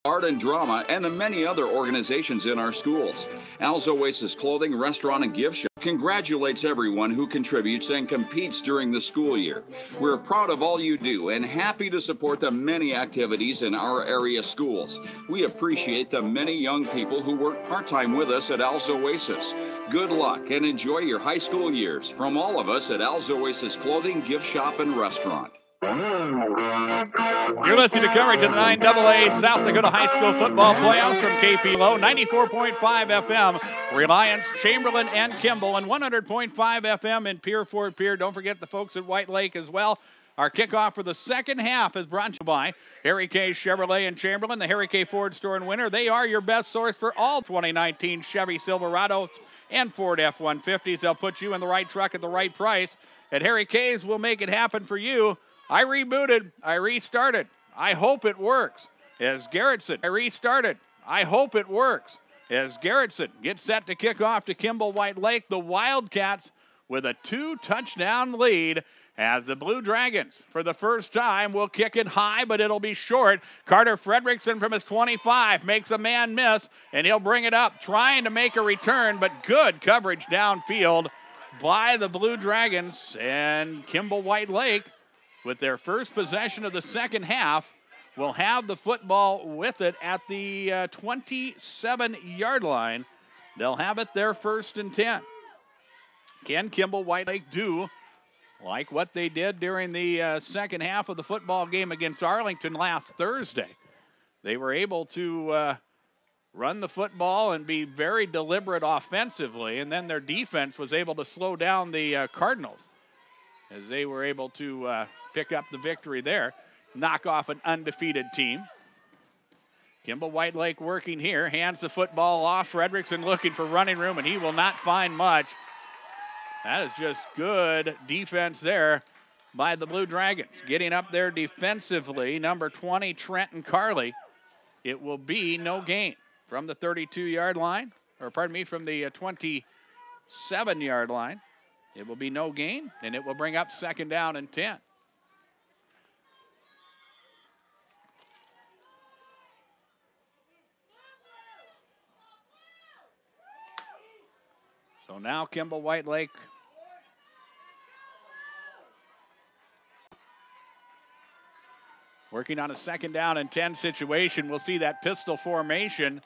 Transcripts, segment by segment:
art and drama, and the many other organizations in our schools. Al's Oasis Clothing, Restaurant, and Gift Shop congratulates everyone who contributes and competes during the school year. We're proud of all you do and happy to support the many activities in our area schools. We appreciate the many young people who work part-time with us at Al's Oasis. Good luck and enjoy your high school years from all of us at Al's Oasis Clothing, Gift Shop, and Restaurant. You're listening to coverage of the 9AA South Dakota High School Football Playoffs from KPLO, 94.5 FM, Reliance, Chamberlain, and Kimball, and 100.5 FM in Pier Fort Pier. Don't forget the folks at White Lake as well. Our kickoff for the second half is brought to you by Harry K. Chevrolet in Chamberlain, the Harry K. Ford store and Winter. They are your best source for all 2019 Chevy Silverados and Ford F-150s. They'll put you in the right truck at the right price. At Harry K's, we'll make it happen for you. I rebooted. I restarted. I hope it works. As Garretson, I restarted. I hope it works. As Garretson gets set to kick off to Kimball White Lake, the Wildcats with a 2-touchdown lead as the Blue Dragons, for the first time, will kick it high, but it'll be short. Carter Fredrickson from his 25 makes a man miss, and he'll bring it up, trying to make a return, but good coverage downfield by the Blue Dragons. And Kimball White Lake, with their first possession of the second half, will have the football with it at the 27-yard line. They'll have it there 1st and 10. Can Kimball White Lake do like what they did during the second half of the football game against Arlington last Thursday? They were able to run the football and be very deliberate offensively, and then their defense was able to slow down the Cardinals as they were able to pick up the victory there, knock off an undefeated team. Kimball White Lake working here, hands the football off. Fredrickson looking for running room, and he will not find much. That is just good defense there by the Blue Dragons. Getting up there defensively, number 20, Trenton Carley. It will be no gain from the 32-yard line, or pardon me, from the 27-yard line. It will be no gain, and it will bring up 2nd down and 10. So now Kimball White Lake working on a 2nd down and 10 situation. We'll see that pistol formation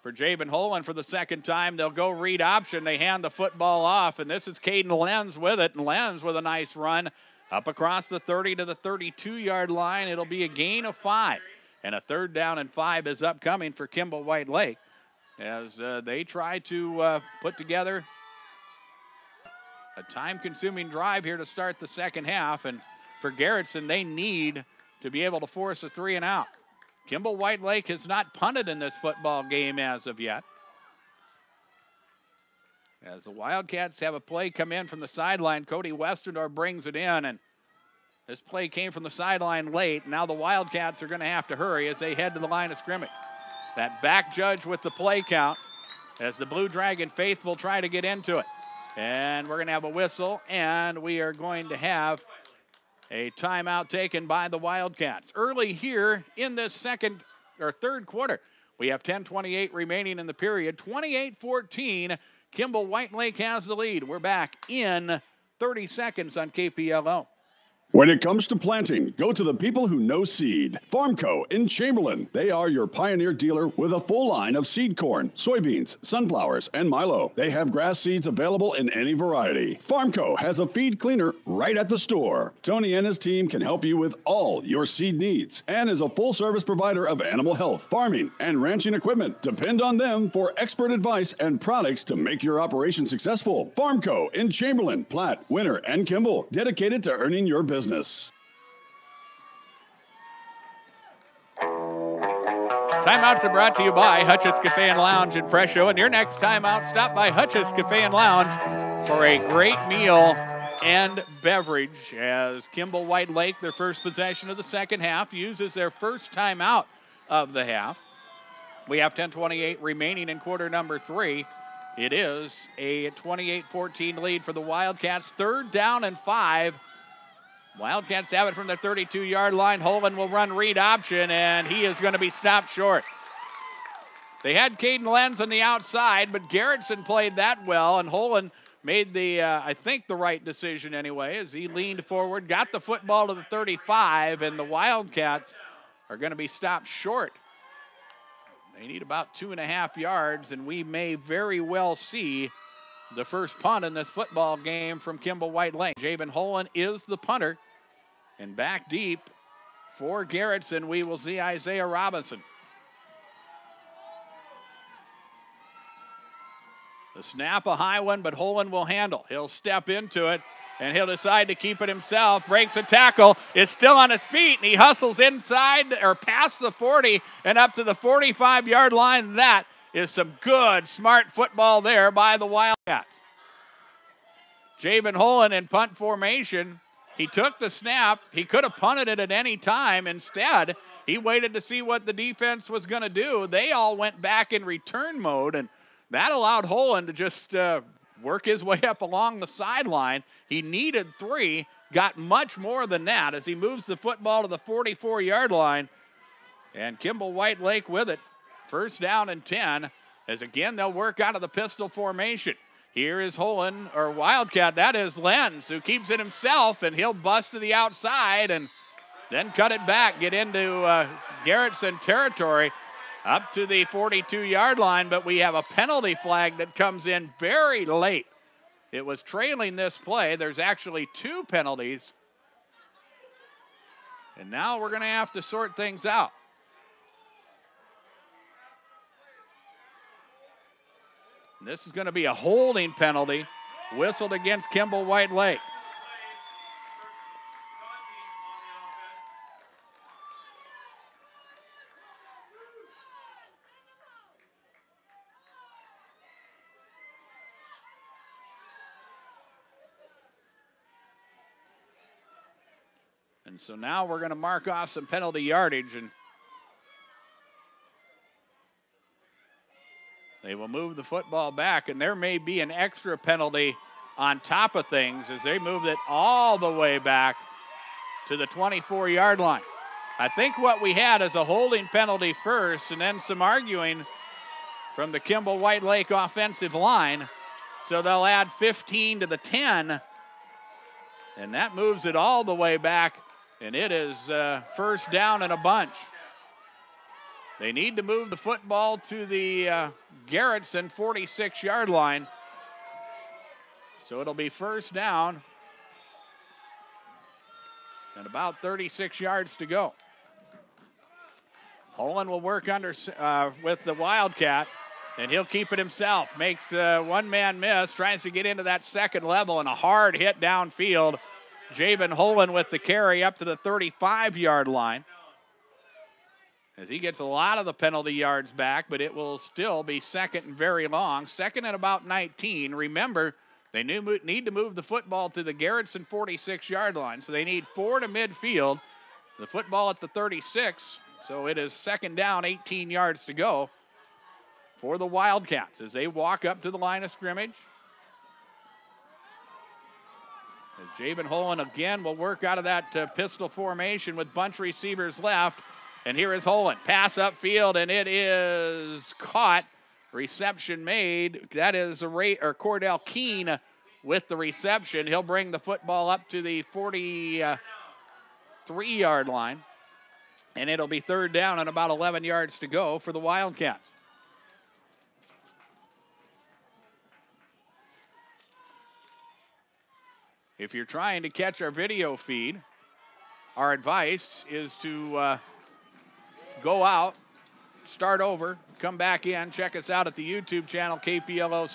for Jabin Holen for the second time. They'll go read option. They hand the football off, and this is Caden Lenz with it. And Lenz with a nice run up across the 30 to the 32-yard line. It'll be a gain of 5. And a 3rd down and 5 is upcoming for Kimball White Lake as they try to put together a time-consuming drive here to start the second half. And for Garretson, they need to be able to force a 3-and-out. Kimball White Lake has not punted in this football game as of yet, as the Wildcats have a play come in from the sideline. Cody Westendorf brings it in, and this play came from the sideline late. Now the Wildcats are going to have to hurry as they head to the line of scrimmage. That back judge with the play count as the Blue Dragon faithful try to get into it. And we're going to have a whistle, and we are going to have a timeout taken by the Wildcats. Early here in this third quarter, we have 10:28 remaining in the period. 28-14, Kimball White Lake has the lead. We're back in 30 seconds on KPLO. When it comes to planting, go to the people who know seed. Farmco in Chamberlain. They are your Pioneer dealer with a full line of seed corn, soybeans, sunflowers, and milo. They have grass seeds available in any variety. Farmco has a feed cleaner right at the store. Tony and his team can help you with all your seed needs and is a full-service provider of animal health, farming, and ranching equipment. Depend on them for expert advice and products to make your operation successful. Farmco in Chamberlain, Platte, Winter, and Kimball. Dedicated to earning your business. Timeouts are brought to you by Hutch's Cafe and Lounge in Presho. And your next timeout, stop by Hutch's Cafe and Lounge for a great meal and beverage as Kimball White Lake, their first possession of the second half, uses their first timeout of the half. We have 10:28 remaining in quarter number 3. It is a 28-14 lead for the Wildcats. 3rd down and 5 Wildcats have it from the 32-yard line. Holland will run read option, and he is going to be stopped short. They had Caden Lenz on the outside, but Garretson played that well, and Holland made the, I think, the right decision anyway, as he leaned forward, got the football to the 35, and the Wildcats are going to be stopped short. They need about 2.5 yards, and we may very well see the first punt in this football game from Kimball White Lake. Jabin Holland is the punter, and back deep for Garretson, we will see Isaiah Robinson. The snap, a high one, but Holland will handle. He'll step into it, and he'll decide to keep it himself. Breaks a tackle, is still on his feet, and he hustles inside or past the 40 and up to the 45-yard line. That is some good, smart football there by the Wildcats. Jabin Holland in punt formation. He took the snap. He could have punted it at any time. Instead, he waited to see what the defense was going to do. They all went back in return mode, and that allowed Holland to just work his way up along the sideline. He needed 3, got much more than that as he moves the football to the 44-yard line. And Kimball White Lake with it. First down and 10, as again they'll work out of the pistol formation. Here is Holland, or Wildcat, that is Lenz, who keeps it himself, and he'll bust to the outside and then cut it back, get into Garretson territory up to the 42-yard line, but we have a penalty flag that comes in very late. It was trailing this play. There's actually 2 penalties. And now we're going to have to sort things out. This is going to be a holding penalty whistled against Kimball White Lake. And so now we're going to mark off some penalty yardage, and they will move the football back, and there may be an extra penalty on top of things as they move it all the way back to the 24-yard line. I think what we had is a holding penalty first and then some arguing from the Kimball White Lake offensive line. So they'll add 15 to the 10, and that moves it all the way back, and it is first down and a bunch. They need to move the football to the Garretson 46-yard line. So it'll be first down and about 36 yards to go. Holland will work under with the Wildcat, and he'll keep it himself. Makes one-man miss, tries to get into that second level, and a hard hit downfield. Jabin Holland with the carry up to the 35-yard line, as he gets a lot of the penalty yards back, but it will still be second and very long. Second and about 19. Remember, they need to move the football to the Garretson 46-yard line, so they need 4 to midfield. The football at the 36, so it is second down, 18 yards to go for the Wildcats as they walk up to the line of scrimmage. As Jabin Holland again will work out of that pistol formation with bunch receivers left. And here is Holland. Pass upfield, and it is caught. Reception made. That is Cordell Keene with the reception. He'll bring the football up to the 43-yard line. And it'll be third down and about 11 yards to go for the Wildcats. If you're trying to catch our video feed, our advice is to go out, start over, come back in, check us out at the YouTube channel, KPLO.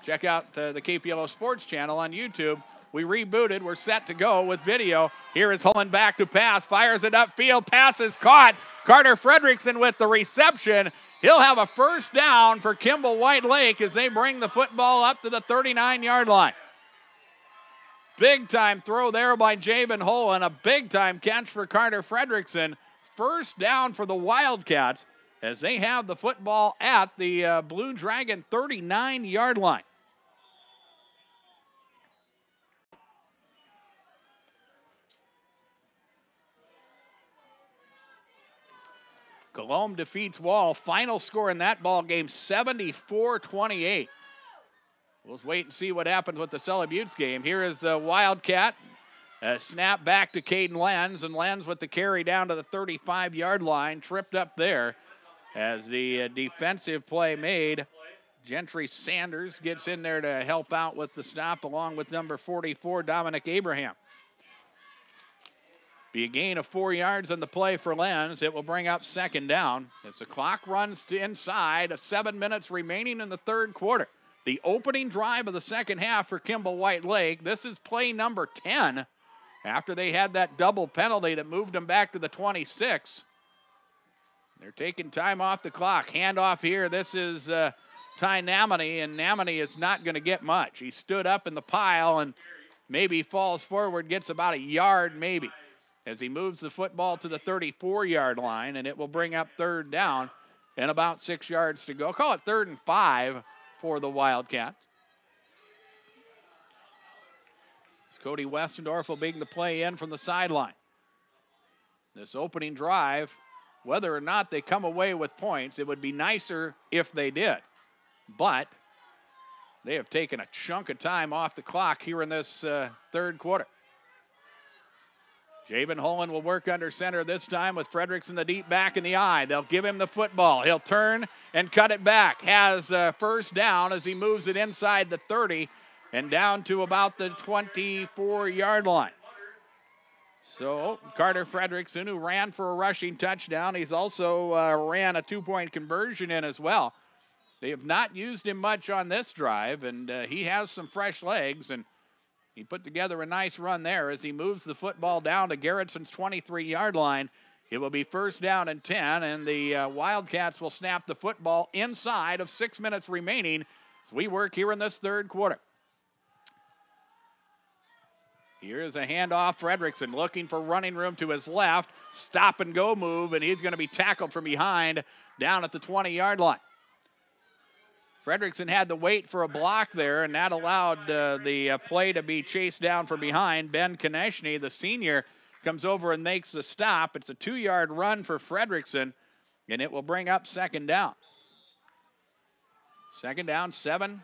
Check out the KPLO Sports channel on YouTube. We rebooted. We're set to go with video. Here is Holland back to pass. Fires it upfield. Pass is caught. Carter Fredrickson with the reception. He'll have a first down for Kimball White Lake as they bring the football up to the 39-yard line. Big-time throw there by Jabin Holland. A big-time catch for Carter Fredrickson. First down for the Wildcats as they have the football at the Blue Dragon 39-yard line. Cologne defeats Wall. Final score in that ball game, 74-28. We'll wait and see what happens with the Sully Buttes game. Here is the Wildcat. Snap back to Caden Lenz, and Lenz with the carry down to the 35-yard line. Tripped up there as the defensive play made. Gentry Sanders gets in there to help out with the stop along with number 44, Dominic Abraham. Be a gain of 4 yards on the play for Lenz. It will bring up second down as the clock runs to inside of 7 minutes remaining in the third quarter. The opening drive of the second half for Kimball White Lake. This is play number 10 after they had that double penalty that moved them back to the 26. They're taking time off the clock. Handoff here. This is Ty Namany, and Namany is not going to get much. He stood up in the pile and maybe falls forward, gets about a yard maybe, as he moves the football to the 34-yard line, and it will bring up third down and about 6 yards to go. Call it 3rd and 5 for the Wildcats. Cody Westendorf will bring the play in from the sideline. This opening drive, whether or not they come away with points, it would be nicer if they did. But they have taken a chunk of time off the clock here in this third quarter. Jabin Holland will work under center this time with Fredericks in the deep back in the eye. They'll give him the football. He'll turn and cut it back. Has first down as he moves it inside the 30 and down to about the 24-yard line. So Carter Fredrickson, who ran for a rushing touchdown, he's also ran a 2-point conversion in as well. They have not used him much on this drive, and he has some fresh legs, and he put together a nice run there as he moves the football down to Garretson's 23-yard line. It will be first down and 10, and the Wildcats will snap the football inside of 6 minutes remaining as we work here in this third quarter. Here's a handoff. Fredrickson looking for running room to his left. Stop and go move, and he's going to be tackled from behind down at the 20-yard line. Fredrickson had to wait for a block there, and that allowed the play to be chased down from behind. Ben Konechny, the senior, comes over and makes the stop. It's a 2-yard run for Fredrickson, and it will bring up second down. Second down, 7.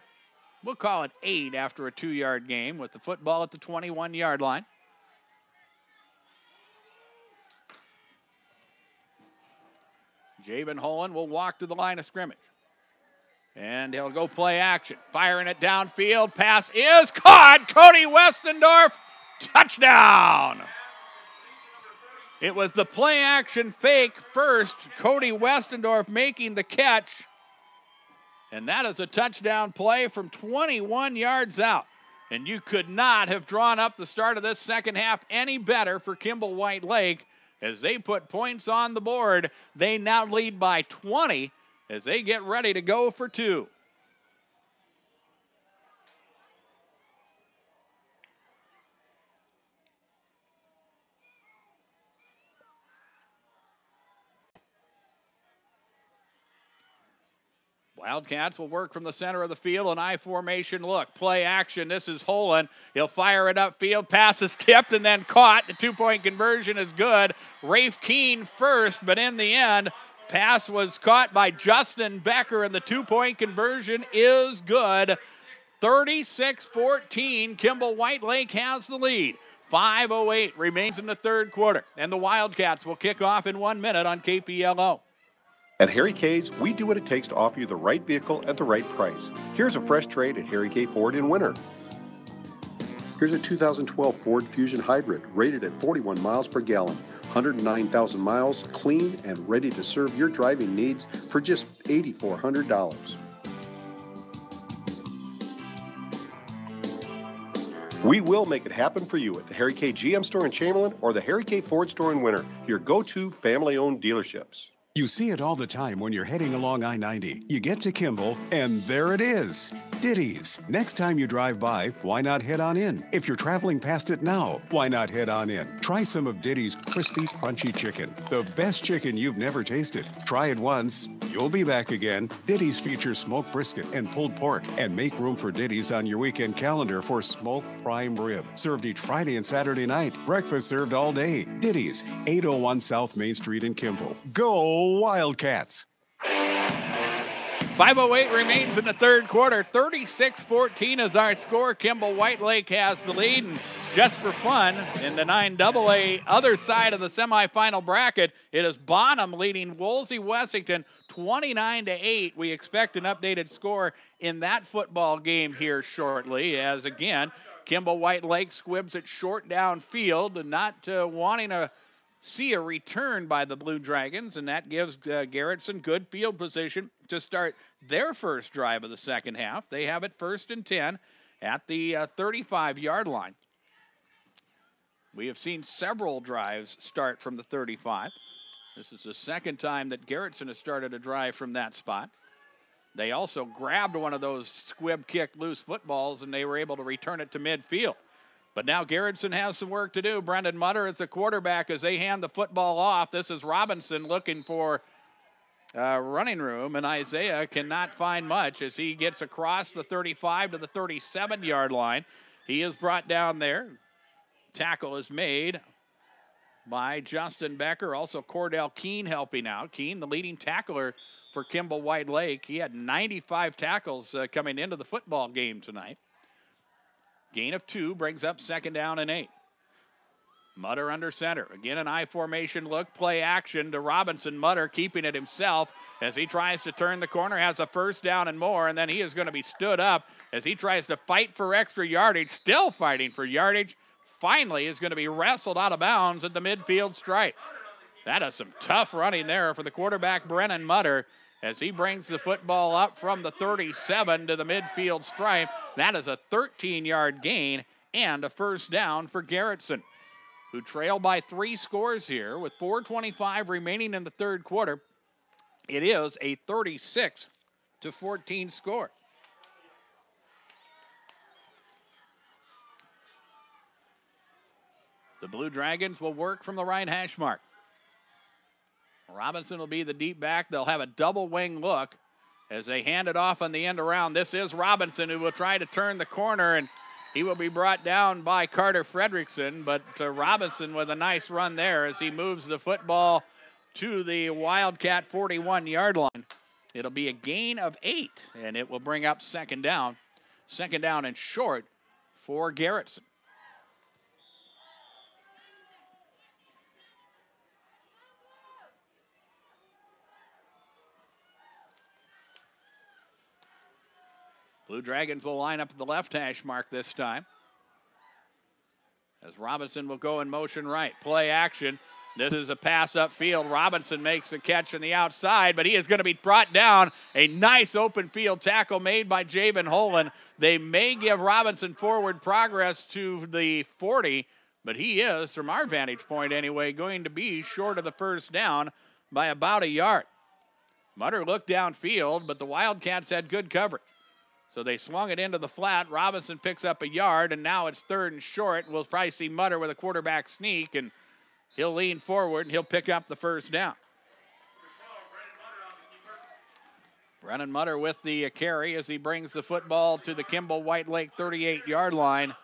We'll call it 8 after a 2-yard game with the football at the 21-yard line. Jabin Holland will walk to the line of scrimmage. And he'll go play action. Firing it downfield. Pass is caught. Cody Westendorf, touchdown. It was the play action fake first. Cody Westendorf making the catch. And that is a touchdown play from 21 yards out. And you could not have drawn up the start of this second half any better for Kimball White Lake as they put points on the board. They now lead by 20 as they get ready to go for 2. Wildcats will work from the center of the field, an I formation look. Play action. This is Holland. He'll fire it upfield. Pass is tipped and then caught. The 2-point conversion is good. Rafe Keene first, but in the end, pass was caught by Justin Becker, and the 2-point conversion is good. 36-14, Kimball White Lake has the lead. 5:08 remains in the third quarter, and the Wildcats will kick off in 1 minute on KPLO. At Harry K's, we do what it takes to offer you the right vehicle at the right price. Here's a fresh trade at Harry K Ford in winter. Here's a 2012 Ford Fusion Hybrid rated at 41 miles per gallon. 109,000 miles, clean and ready to serve your driving needs for just $8,400. We will make it happen for you at the Harry K GM store in Chamberlain or the Harry K Ford store in Winter, your go-to family-owned dealerships. You see it all the time when you're heading along I-90. You get to Kimball, and there it is. Ditties. Next time you drive by, why not head on in? If you're traveling past it now, why not head on in? Try some of Ditties crispy, crunchy chicken. The best chicken you've never tasted. Try it once, you'll be back again. Ditties features smoked brisket and pulled pork. And make room for Ditties on your weekend calendar for smoked prime rib. Served each Friday and Saturday night. Breakfast served all day. Ditties, 801 South Main Street in Kimball. Go Go Wildcats! 5:08 remains in the third quarter. 36-14 is our score. Kimball White Lake has the lead. And just for fun, in the 9AA other side of the semifinal bracket, it is Bonham leading Woolsey Wessington 29-8. We expect an updated score in that football game here shortly, as again, Kimball White Lake squibs it short downfield and not wanting to see a return by the Blue Dragons, and that gives Garretson good field position to start their first drive of the second half. They have it 1st and 10 at the 35-yard line. We have seen several drives start from the 35. This is the second time that Garretson has started a drive from that spot. They also grabbed one of those squib kick loose footballs, and they were able to return it to midfield. But now Garretson has some work to do. Brendan Mutter is the quarterback as they hand the football off. This is Robinson looking for running room, and Isaiah cannot find much as he gets across the 35 to the 37-yard line. He is brought down there. Tackle is made by Justin Becker. Also Cordell Keene helping out. Keene, the leading tackler for Kimball White Lake. He had 95 tackles coming into the football game tonight. Gain of 2 brings up 2nd down and 8. Mutter under center. Again, an I formation look. Play action to Robinson. Mutter keeping it himself as he tries to turn the corner. Has a 1st down and more, and then he is going to be stood up as he tries to fight for extra yardage. Still fighting for yardage. Finally is going to be wrestled out of bounds at the midfield stripe. That is some tough running there for the quarterback, Brennan Mutter, as he brings the football up from the 37 to the midfield stripe. That is a 13-yard gain and a 1st down for Garretson, who trail by 3 scores here with 4:25 remaining in the third quarter. It is a 36-14 score. The Blue Dragons will work from the right hash mark. Robinson will be the deep back. They'll have a double wing look as they hand it off on the end around. This is Robinson, who will try to turn the corner, and he will be brought down by Carter Fredrickson, but Robinson with a nice run there as he moves the football to the Wildcat 41-yard line. It'll be a gain of 8, and it will bring up 2nd down. 2nd down and short for Garretson. Blue Dragons will line up at the left hash mark this time, as Robinson will go in motion right. Play action. This is a pass upfield. Robinson makes the catch on the outside, but he is going to be brought down. A nice open field tackle made by Javen Holen. They may give Robinson forward progress to the 40, but he is, from our vantage point anyway, going to be short of the 1st down by about a yard. Mutter looked downfield, but the Wildcats had good coverage. So they swung it into the flat. Robinson picks up a yard, and now it's 3rd and short. We'll probably see Mutter with a quarterback sneak, and he'll lean forward, and he'll pick up the 1st down. Brennan Mutter with the carry as he brings the football to the Kimball White Lake 38-yard line.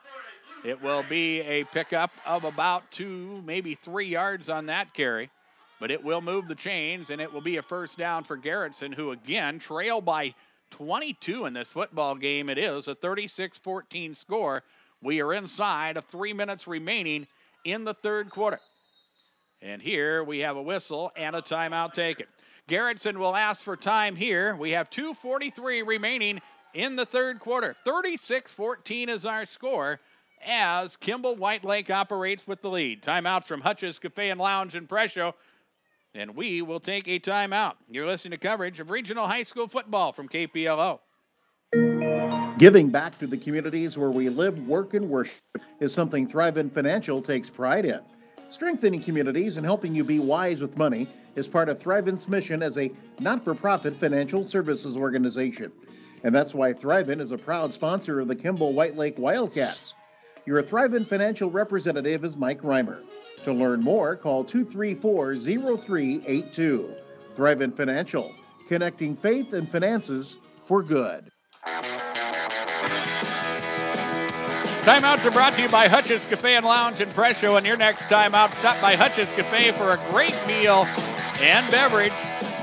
It will be a pickup of about 2, maybe 3 yards on that carry, but it will move the chains, and it will be a 1st down for Garretson, who again trail by 22 in this football game. It is a 36-14 score. We are inside of 3 minutes remaining in the third quarter. And here we have a whistle and a timeout taken. Garretson will ask for time here. We have 2:43 remaining in the third quarter. 36-14 is our score as Kimball White Lake operates with the lead. Timeout from Hutch's Cafe and Lounge in Presho. And we will take a timeout. You're listening to coverage of regional high school football from KPLO. Giving back to the communities where we live, work, and worship is something Thrive-In Financial takes pride in. Strengthening communities and helping you be wise with money is part of Thrive-In's mission as a not-for-profit financial services organization. And that's why Thrive-In is a proud sponsor of the Kimball White Lake Wildcats. Your Thrive-In Financial representative is Mike Reimer. To learn more, call 234-0382. Thrive-In Financial, connecting faith and finances for good. Timeouts are brought to you by Hutch's Cafe and Lounge in Presho. And your next timeout, stop by Hutch's Cafe for a great meal and beverage.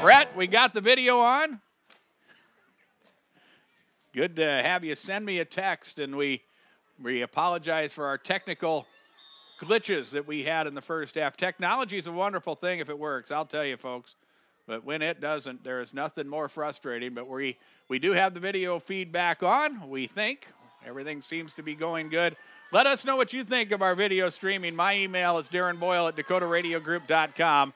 Brett, we got the video on. Good to have you send me a text, and we apologize for our technical glitches that we had in the first half. Technology is a wonderful thing if it works, I'll tell you, folks. But when it doesn't, there is nothing more frustrating. But we do have the video feedback on, we think. Everything seems to be going good. Let us know what you think of our video streaming. My email is darrenboyle@dakotaradiogroup.com.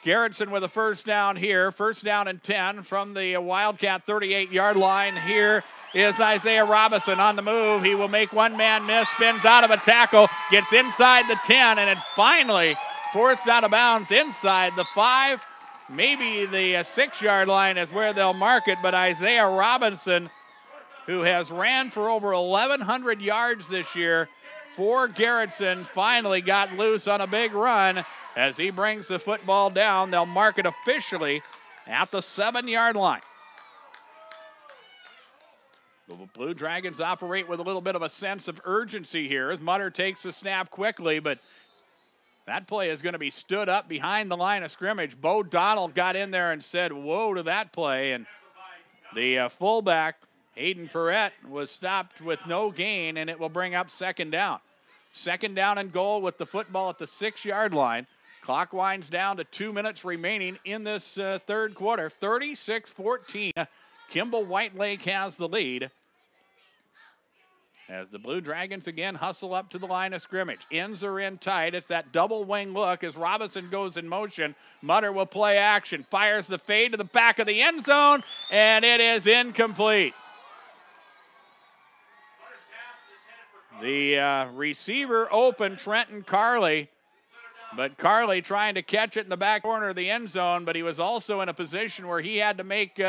Garretson with a first down here. First down and 10 from the Wildcat 38-yard line. Here is Isaiah Robinson on the move. He will make one man miss, spins out of a tackle, gets inside the 10, and it's finally forced out of bounds inside the 5. Maybe the 6-yard line is where they'll mark it, but Isaiah Robinson, who has ran for over 1,100 yards this year for Garretson, finally got loose on a big run. As he brings the football down, they'll mark it officially at the 7-yard line. The Blue Dragons operate with a little bit of a sense of urgency here as Mutter takes the snap quickly, but that play is going to be stood up behind the line of scrimmage. Bo Donald got in there and said, whoa to that play, and the fullback, Hayden Perrette, was stopped with no gain, and it will bring up second down. Second down and goal with the football at the 6-yard line. Clock winds down to 2 minutes remaining in this third quarter. 36-14. Kimball White Lake has the lead. As the Blue Dragons again hustle up to the line of scrimmage. Ends are in tight. It's that double wing look as Robinson goes in motion. Mutter will play action. Fires the fade to the back of the end zone, and it is incomplete. The receiver open, Trenton Carley. But Carley trying to catch it in the back corner of the end zone, but he was also in a position where he had to make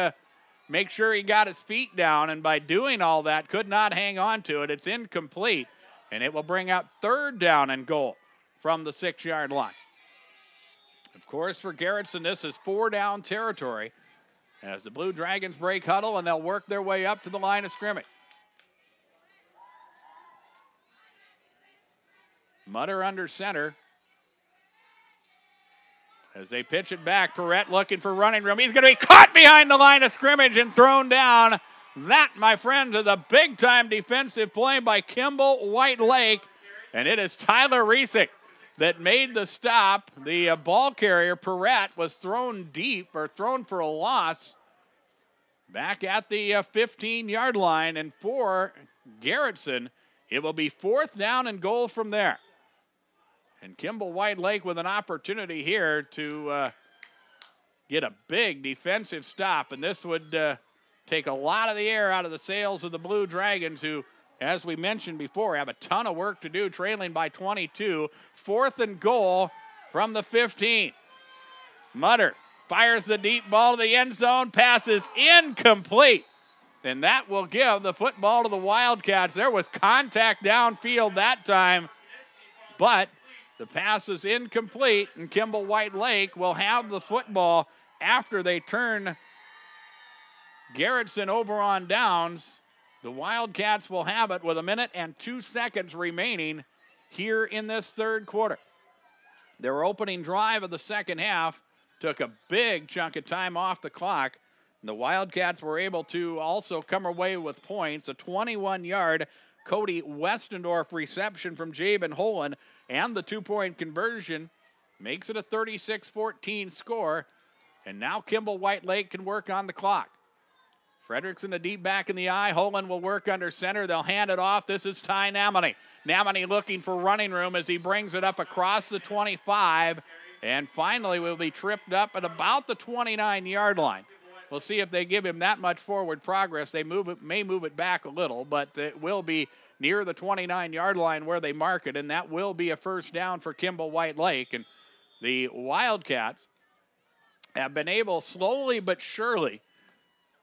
sure he got his feet down, and by doing all that, could not hang on to it. It's incomplete, and it will bring up third down and goal from the 6-yard line. Of course, for Garretson, this is 4-down territory as the Blue Dragons break huddle, and they'll work their way up to the line of scrimmage. Mutter under center. As they pitch it back, Perrette looking for running room. He's going to be caught behind the line of scrimmage and thrown down. That, my friends, is a big-time defensive play by Kimball White Lake. And it is Tyler Riesick that made the stop. The ball carrier, Perrette, was thrown deep or thrown for a loss back at the 15-yard line. And for Garretson, it will be 4th down and goal from there. And Kimball White Lake with an opportunity here to get a big defensive stop. And this would take a lot of the air out of the sails of the Blue Dragons, who, as we mentioned before, have a ton of work to do, trailing by 22. 4th and goal from the 15. Mutter fires the deep ball to the end zone. Pass is incomplete. And that will give the football to the Wildcats. There was contact downfield that time, but the pass is incomplete, and Kimball White Lake will have the football after they turn Garretson over on downs. The Wildcats will have it with 1 minute and 2 seconds remaining here in this third quarter. Their opening drive of the second half took a big chunk of time off the clock. The Wildcats were able to also come away with points. A 21-yard Cody Westendorf reception from Jabin Holen, and the 2-point conversion makes it a 36-14 score. And now Kimball White Lake can work on the clock. Frederickson a deep back in the eye. Holen will work under center. They'll hand it off. This is Ty Namany. Namany looking for running room as he brings it up across the 25. And finally will be tripped up at about the 29-yard line. We'll see if they give him that much forward progress. They may move it back a little, but it will be near the 29-yard line where they mark it, and that will be a first down for Kimball White Lake. And the Wildcats have been able, slowly but surely,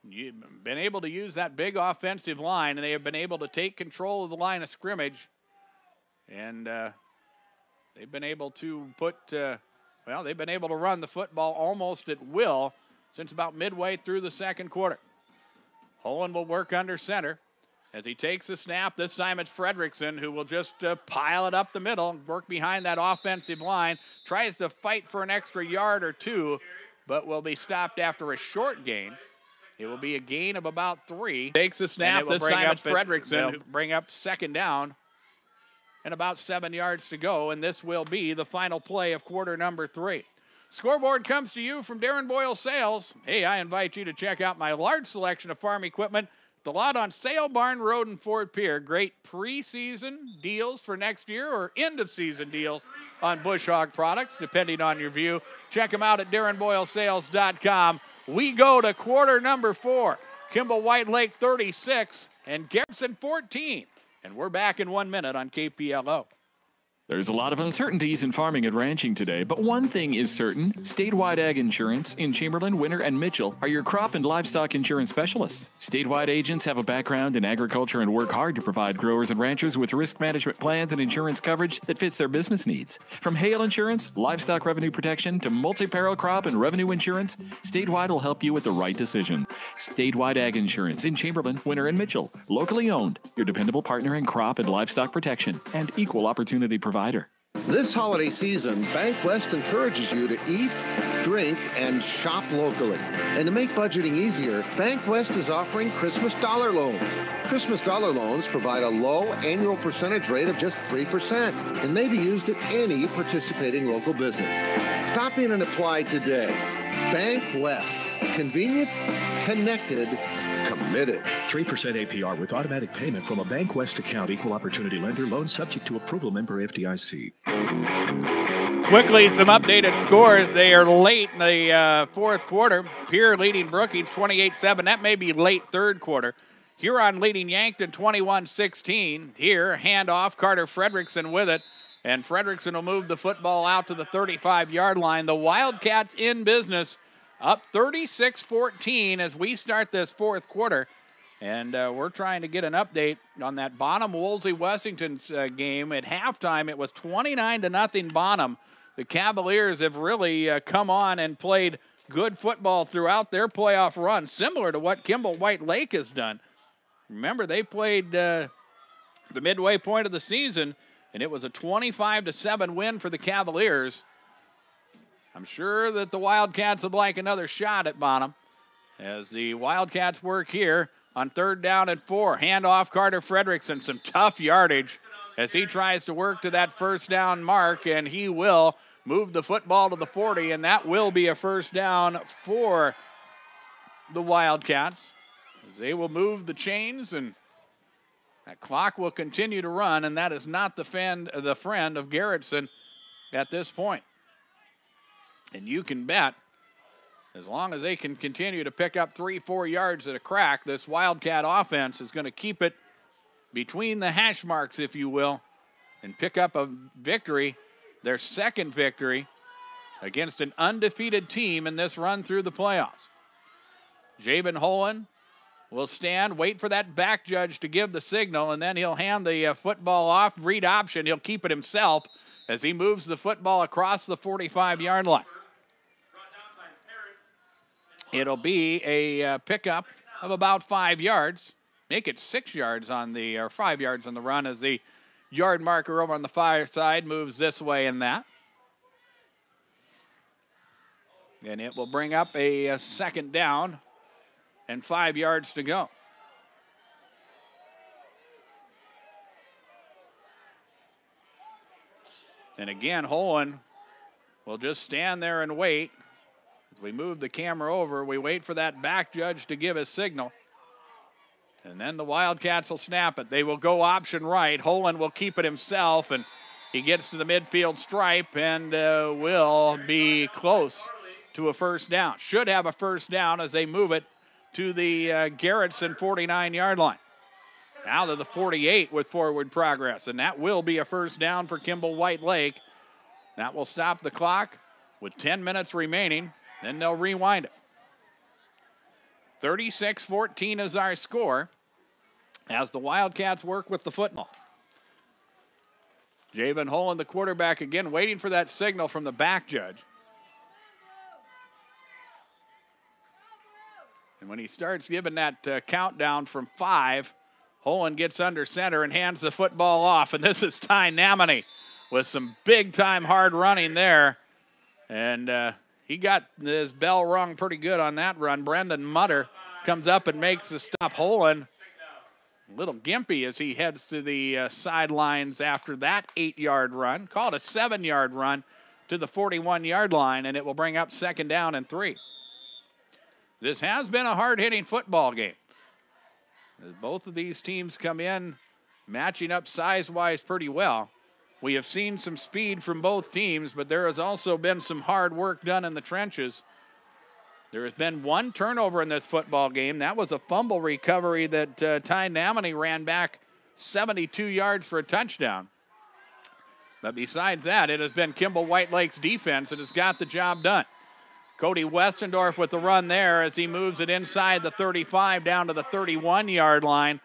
been able to use that big offensive line, and they have been able to take control of the line of scrimmage. And they've been able to they've been able to run the football almost at will since about midway through the second quarter. Holen will work under center as he takes the snap. This time it's Frederickson who will just pile it up the middle and work behind that offensive line. Tries to fight for an extra yard or two, but will be stopped after a short gain. It will be a gain of about 3. Takes a snap. This time it's Fredrickson. They'll bring up second down and about 7 yards to go, and this will be the final play of quarter number 3. Scoreboard comes to you from Darren Boyle Sales. Hey, I invite you to check out my large selection of farm equipment, the lot on Sale Barn Road in Fort Pierre. Great preseason deals for next year or end-of-season deals on Bush Hog products, depending on your view. Check them out at DarrenBoyleSales.com. We go to quarter number 4. Kimball White Lake 36 and Garretson 14. And we're back in 1 minute on KPLO. There's a lot of uncertainties in farming and ranching today, but one thing is certain. Statewide Ag Insurance in Chamberlain, Winter, and Mitchell are your crop and livestock insurance specialists. Statewide agents have a background in agriculture and work hard to provide growers and ranchers with risk management plans and insurance coverage that fits their business needs. From hail insurance, livestock revenue protection, to multi-peril crop and revenue insurance, Statewide will help you with the right decision. Statewide Ag Insurance in Chamberlain, Winter, and Mitchell. Locally owned, your dependable partner in crop and livestock protection and equal opportunity provider. This holiday season, Bank West encourages you to eat, drink, and shop locally. And to make budgeting easier, Bank West is offering Christmas dollar loans. Christmas dollar loans provide a low annual percentage rate of just 3% and may be used at any participating local business. Stop in and apply today. Bank West. Convenient, connected, committed. 3% APR with automatic payment from a Bank West account. Equal opportunity lender. Loan subject to approval. Member FDIC. Quickly, some updated scores. They are late in the fourth quarter. Pierre leading Brookings 28-7. That may be late third quarter. Huron leading Yankton 21-16. Here, handoff. Carter Fredrickson with it. And Fredrickson will move the football out to the 35-yard line. The Wildcats in business, up 36-14 as we start this fourth quarter. And we're trying to get an update on that Bonham-Woolsey-Wessington's game. At halftime, it was 29-0 Bonham. The Cavaliers have really come on and played good football throughout their playoff run, similar to what Kimball White Lake has done. Remember, they played the midway point of the season, and it was a 25-7 win for the Cavaliers. I'm sure that the Wildcats would like another shot at Bonham as the Wildcats work here on 3rd down and 4. Handoff Carter Fredrickson, some tough yardage as he tries to work to that first down mark, and he will move the football to the 40, and that will be a first down for the Wildcats as they will move the chains, and that clock will continue to run, and that is not the friend of Garretson at this point. And you can bet, as long as they can continue to pick up 3-4 yards at a crack, this Wildcat offense is going to keep it between the hash marks, if you will, and pick up a victory, their second victory against an undefeated team in this run through the playoffs. Jabin Holen will stand, wait for that back judge to give the signal, and then he'll hand the football off, read option. He'll keep it himself as he moves the football across the 45-yard line. It'll be a pickup of about 5 yards. Make it 6 yards on the, or 5 yards on the run as the yard marker over on the far side moves this way and that. And it will bring up a second down and 5 yards to go. And again, Holen will just stand there and wait. As we move the camera over, we wait for that back judge to give his signal. And then the Wildcats will snap it. They will go option right. Holen will keep it himself, and he gets to the midfield stripe and will be close to a first down. Should have a first down as they move it to the Garretson 49-yard line. Now to the 48 with forward progress, and that will be a first down for Kimball White Lake. That will stop the clock with 10 minutes remaining. Then they'll rewind it. 36-14 is our score as the Wildcats work with the football. Jabin Holen, the quarterback, again waiting for that signal from the back judge. And when he starts giving that countdown from 5, Holen gets under center and hands the football off. And this is Ty Namany with some big-time hard running there. And he got his bell rung pretty good on that run. Brendan Mutter comes up and makes the stop. Holen a little gimpy as he heads to the sidelines after that 8-yard run. Called a 7-yard run to the 41-yard line, and it will bring up 2nd down and 3. This has been a hard-hitting football game. As both of these teams come in matching up size-wise pretty well. We have seen some speed from both teams, but there has also been some hard work done in the trenches. There has been one turnover in this football game. That was a fumble recovery that Ty Namoney ran back 72 yards for a touchdown. But besides that, it has been Kimball White Lake's defense that has got the job done. Cody Westendorf with the run there as he moves it inside the 35 down to the 31-yard line.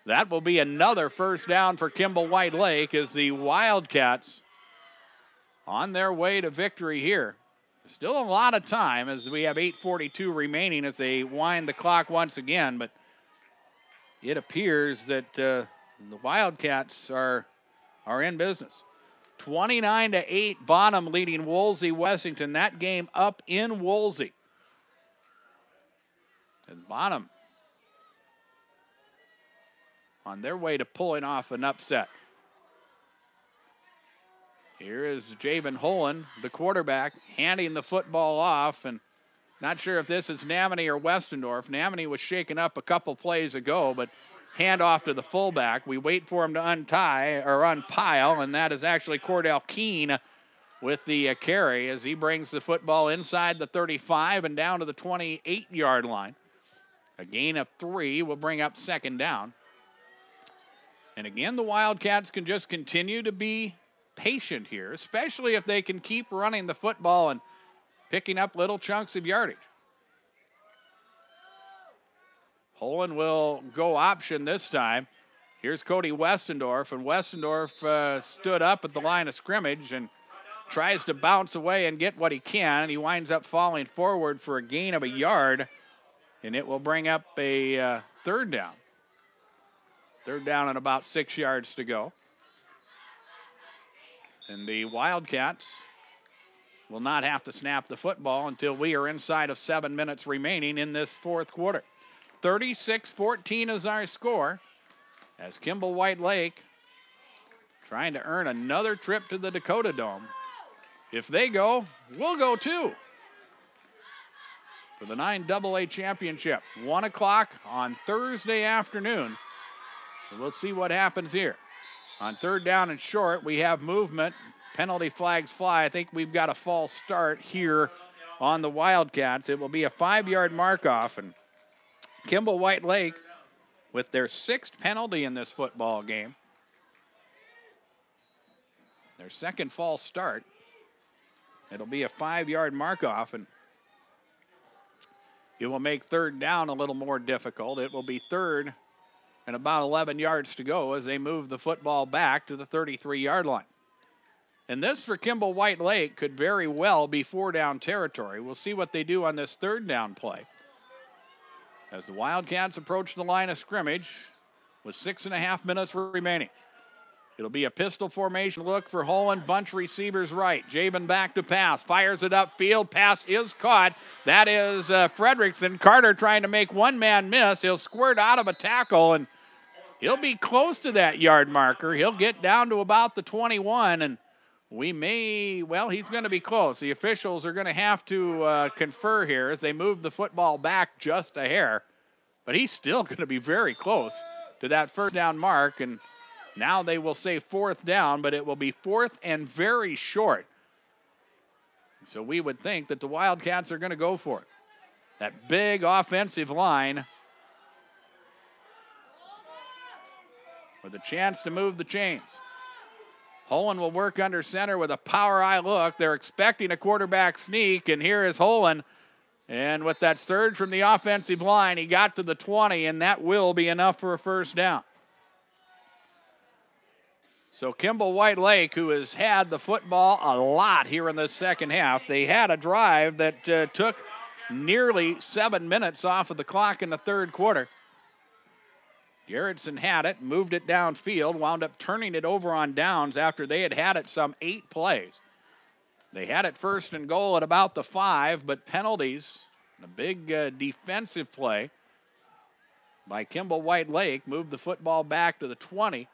That will be another first down for Kimball White Lake as the Wildcats on their way to victory here. Still a lot of time as we have 8:42 remaining as they wind the clock once again, but it appears that the Wildcats are in business. 29-8, Bonham leading Woolsey-Wessington. That game up in Woolsey. And Bonham on their way to pulling off an upset. Here is Javen Holen, the quarterback, handing the football off, and not sure if this is Namoney or Westendorf. Namoney was shaken up a couple plays ago, but hand off to the fullback. We wait for him to untie or unpile, and that is actually Cordell Keene with the carry as he brings the football inside the 35 and down to the 28-yard line. A gain of 3 will bring up 2nd down. And again, the Wildcats can just continue to be patient here, especially if they can keep running the football and picking up little chunks of yardage. Holen will go option this time. Here's Cody Westendorf, and Westendorf stood up at the line of scrimmage and tries to bounce away and get what he can, and he winds up falling forward for a gain of a yard, and it will bring up a 3rd down. 3rd down and about 6 yards to go. And the Wildcats will not have to snap the football until we are inside of 7 minutes remaining in this 4th quarter. 36-14 is our score as Kimball White Lake trying to earn another trip to the Dakota Dome. If they go, we'll go too. For the 9AA championship, 1 o'clock on Thursday afternoon. So we'll see what happens here. On 3rd down and short, we have movement. Penalty flags fly. I think we've got a false start here on the Wildcats. It will be a 5-yard mark-off, and Kimball White Lake with their 6th penalty in this football game. Their 2nd false start. It'll be a 5-yard mark-off, and it will make 3rd down a little more difficult. It will be 3rd and about 11 yards to go as they move the football back to the 33-yard line. And this for Kimball White Lake could very well be 4-down territory. We'll see what they do on this 3rd down play. As the Wildcats approach the line of scrimmage with 6.5 minutes remaining. It'll be a pistol formation look for Holen. Bunch receivers right. Javen back to pass. Fires it upfield. Pass is caught. That is Fredrickson. Carter trying to make one man miss. He'll squirt out of a tackle, and he'll be close to that yard marker. He'll get down to about the 21, and he's going to be close. The officials are going to have to confer here as they move the football back just a hair. But he's still going to be very close to that 1st down mark, and now they will say 4th down, but it will be 4th and very short. So we would think that the Wildcats are going to go for it. That big offensive line with a chance to move the chains. Holen will work under center with a power eye look. They're expecting a quarterback sneak, and here is Holen. And with that surge from the offensive line, he got to the 20, and that will be enough for a 1st down. So Kimball White Lake, who has had the football a lot here in the 2nd half, they had a drive that took nearly 7 minutes off of the clock in the 3rd quarter. Garretson had it, moved it downfield, wound up turning it over on downs after they had it some 8 plays. They had it first and goal at about the 5, but penalties, a big defensive play by Kimball White Lake moved the football back to the 20,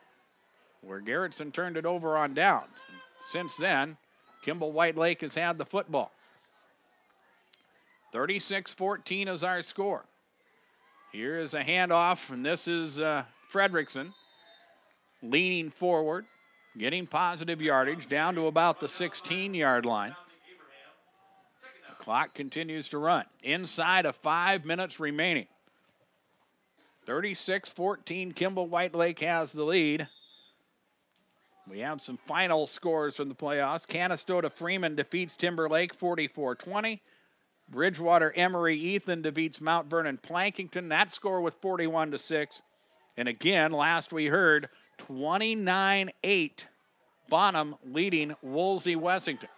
where Garretson turned it over on downs. Since then, Kimball White Lake has had the football. 36-14 is our score. Here is a handoff, and this is Fredrickson leaning forward, getting positive yardage down to about the 16-yard line. The clock continues to run. Inside of 5 minutes remaining. 36-14, Kimball White Lake has the lead. We have some final scores from the playoffs. Canastota Freeman defeats Timberlake 44-20. Bridgewater Emory Ethan defeats Mount Vernon Plankington. That score was 41-6. And again, last we heard, 29-8. Bonham leading Woolsey Wessington.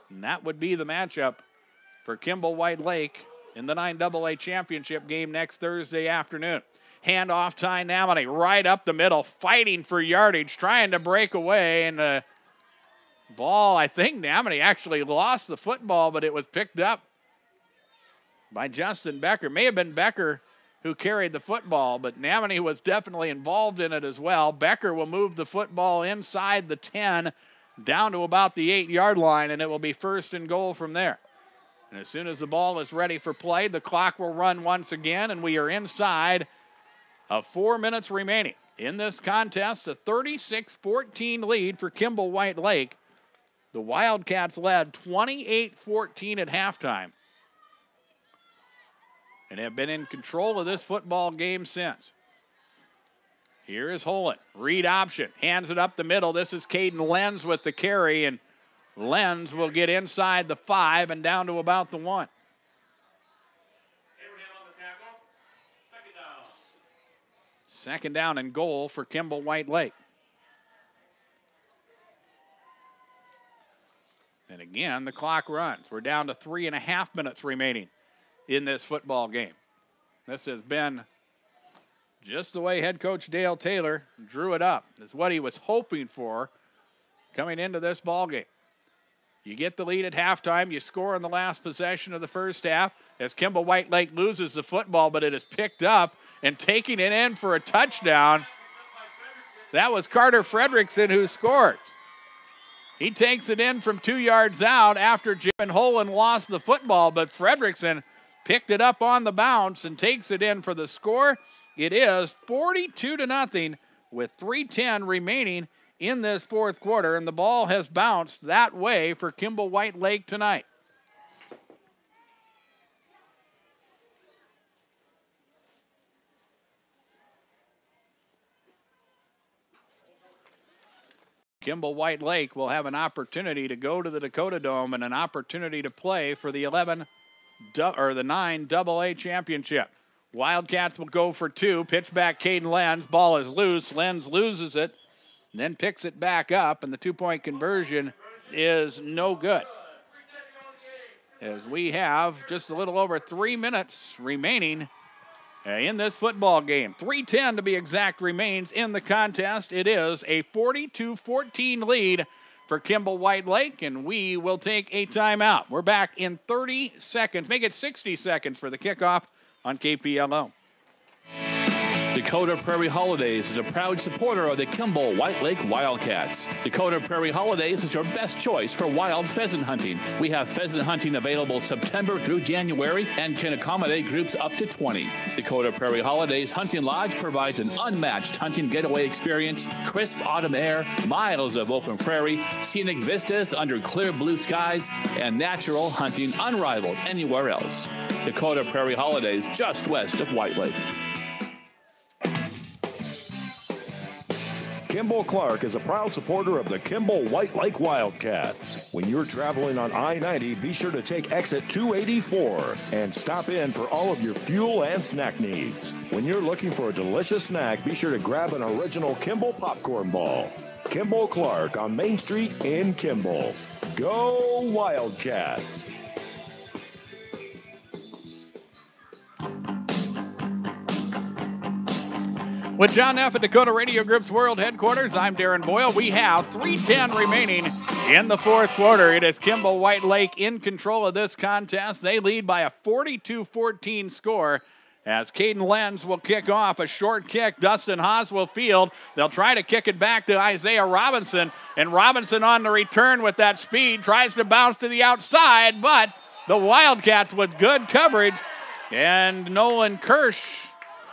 And that would be the matchup for Kimball White Lake in the 9AA championship game next Thursday afternoon. Handoff Ty Namoney right up the middle, fighting for yardage, trying to break away. And the ball, I think Namoney actually lost the football, but it was picked up by Justin Becker. May have been Becker who carried the football, but Namoney was definitely involved in it as well. Becker will move the football inside the 10 down to about the 8-yard line, and it will be first and goal from there. And as soon as the ball is ready for play, the clock will run once again, and we are inside of 4 minutes remaining. In this contest, a 36-14 lead for Kimball White Lake. The Wildcats led 28-14 at halftime and have been in control of this football game since. Here is Holland. Read option. Hands it up the middle. This is Caden Lenz with the carry, and Lenz will get inside the 5 and down to about the 1. Second down and goal for Kimball White Lake. And again, the clock runs. We're down to 3.5 minutes remaining in this football game. This has been just the way head coach Dale Taylor drew it up. It's what he was hoping for coming into this ball game. You get the lead at halftime. You score in the last possession of the first half as Kimball White Lake loses the football, but it is picked up and taking it in for a touchdown. That was Carter Fredrickson who scores. He takes it in from 2 yards out after Jim Holland lost the football, but Fredrickson picked it up on the bounce and takes it in for the score. It is 42-0 with 3:10 remaining in this fourth quarter, and the ball has bounced that way for Kimball White Lake tonight. Kimball White Lake will have an opportunity to go to the Dakota Dome and an opportunity to play for the 9AA championship. Wildcats will go for 2. Pitch back Caden Lenz. Ball is loose. Lenz loses it and then picks it back up, and the 2-point conversion is no good. As we have just a little over 3 minutes remaining in this football game. 3:10 to be exact remains in the contest. It is a 42-14 lead for Kimball White Lake, and we will take a timeout. We're back in 30 seconds. Make it 60 seconds for the kickoff on KPLO. Dakota Prairie Holidays is a proud supporter of the Kimball White Lake Wildcats. Dakota Prairie Holidays is your best choice for wild pheasant hunting. We have pheasant hunting available September through January and can accommodate groups up to 20. Dakota Prairie Holidays Hunting Lodge provides an unmatched hunting getaway experience, crisp autumn air, miles of open prairie, scenic vistas under clear blue skies, and natural hunting unrivaled anywhere else. Dakota Prairie Holidays just west of White Lake. Kimball Clark is a proud supporter of the Kimball White Lake Wildcats. When you're traveling on I-90, be sure to take exit 284 and stop in for all of your fuel and snack needs. When you're looking for a delicious snack, be sure to grab an original Kimball popcorn ball. Kimball Clark on Main Street in Kimball. Go Wildcats! With John Neff at Dakota Radio Group's World Headquarters, I'm Darren Boyle. We have 3:10 remaining In the fourth quarter, it is Kimball White Lake in control of this contest. They lead by a 42-14 score as Caden Lenz will kick off a short kick. Dustin Haas will field. They'll try to kick it back to Isaiah Robinson, and Robinson on the return with that speed tries to bounce to the outside, but the Wildcats with good coverage, and Nolan Kirsch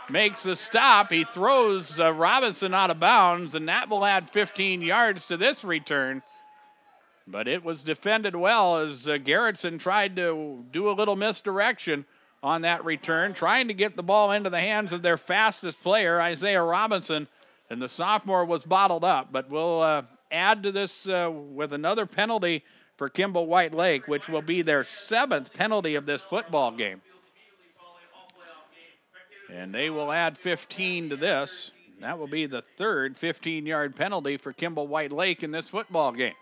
makes the stop. He throws Robinson out of bounds, and that will add 15 yards to this return. But it was defended well as Garretson tried to do a little misdirection on that return, trying to get the ball into the hands of their fastest player, Isaiah Robinson, and the sophomore was bottled up. But we'll add to this with another penalty for Kimball White Lake, which will be their 7th penalty of this football game. And they will add 15 to this. That will be the 3rd 15-yard penalty for Kimball White Lake in this football game.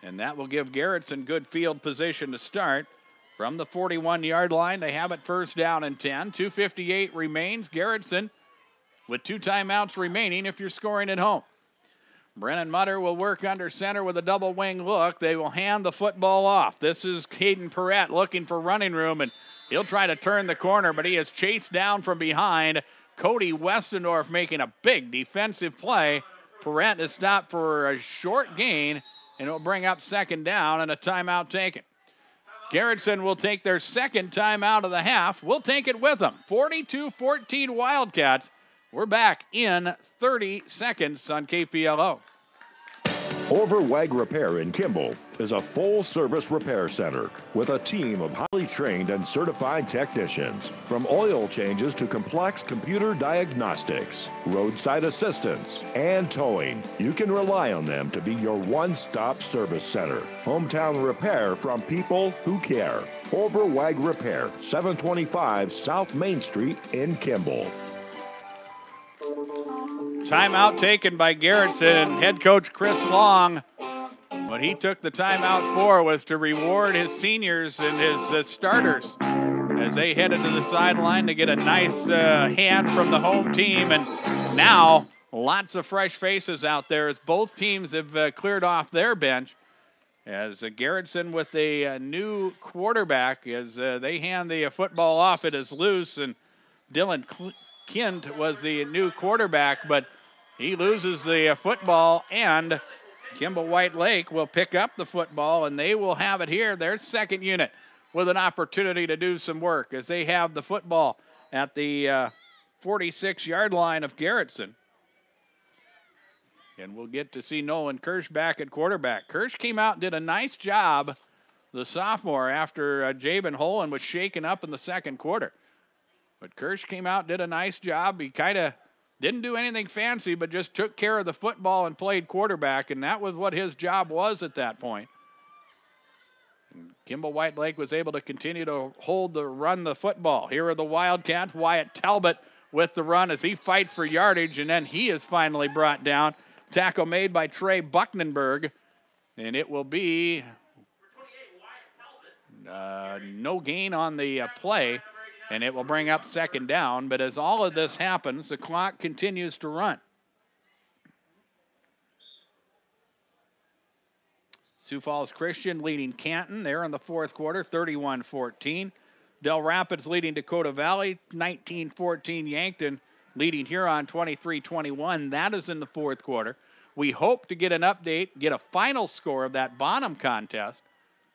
And that will give Garretson good field position to start. From the 41-yard line, they have it first down and 10. 2:58 remains. Garretson with 2 timeouts remaining if you're scoring at home. Brennan Mutter will work under center with a double wing look. They will hand the football off. This is Caden Perrette looking for running room, and he'll try to turn the corner, but he is chased down from behind. Cody Westendorf making a big defensive play. Perrette is stopped for a short gain, and it will bring up second down and a timeout taken. Garretson will take their 2nd timeout of the half. We'll take it with them. 42-14 Wildcats. We're back in 30 seconds on KPLO. Overwag Repair in Kimball is a full-service repair center with a team of highly trained and certified technicians. From oil changes to complex computer diagnostics, roadside assistance, and towing, you can rely on them to be your one-stop service center. Hometown repair from people who care. Overwag Repair, 725 South Main Street in Kimball. Timeout taken by Garretson. Head coach Chris Long, what he took the timeout for was to reward his seniors and his starters as they headed to the sideline to get a nice hand from the home team. And now lots of fresh faces out there as both teams have cleared off their bench. As Garretson with a new quarterback as they hand the football off, it is loose, and Dylan Kint was the new quarterback, but he loses the football, and Kimball White Lake will pick up the football, and they will have it here, their 2nd unit, with an opportunity to do some work as they have the football at the 46-yard line of Garretson. And we'll get to see Nolan Kirsch back at quarterback. Kirsch came out and did a nice job, the sophomore, after Jabin Holland was shaken up in the 2nd quarter. But Kirsch came out, did a nice job. He kind of didn't do anything fancy, but just took care of the football and played quarterback, and that was what his job was at that point. And Kimball White Lake was able to continue to run the football. Here are the Wildcats. Wyatt Talbot with the run as he fights for yardage, and then he is finally brought down. Tackle made by Trey Buchnenberg, and it will be no gain on the play. And it will bring up second down. But as all of this happens, the clock continues to run. Sioux Falls Christian leading Canton there in the fourth quarter, 31-14. Del Rapids leading Dakota Valley, 19-14. Yankton leading Huron, 23-21. That is in the fourth quarter. We hope to get an update, get a final score of that Bonham contest.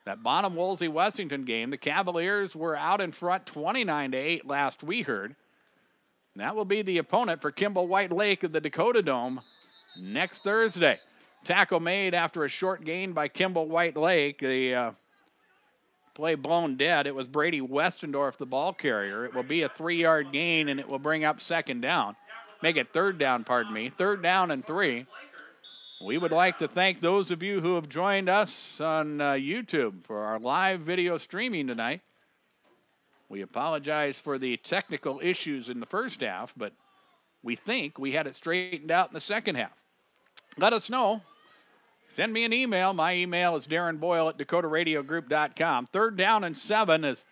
That Bonham-Woolsey-Wessington game, the Cavaliers were out in front 29-8 last we heard. And that will be the opponent for Kimball White Lake of the Dakota Dome next Thursday. Tackle made after a short gain by Kimball White Lake. The play blown dead. It was Brady Westendorf, the ball carrier. It will be a 3-yard gain, and it will bring up second down. Make it third down, pardon me. 3rd down and 3. We would like to thank those of you who have joined us on YouTube for our live video streaming tonight. We apologize for the technical issues in the first half, but we think we had it straightened out in the second half. Let us know. Send me an email. My email is darrenboyle@dakotaradiogroup.com. 3rd down and 7 is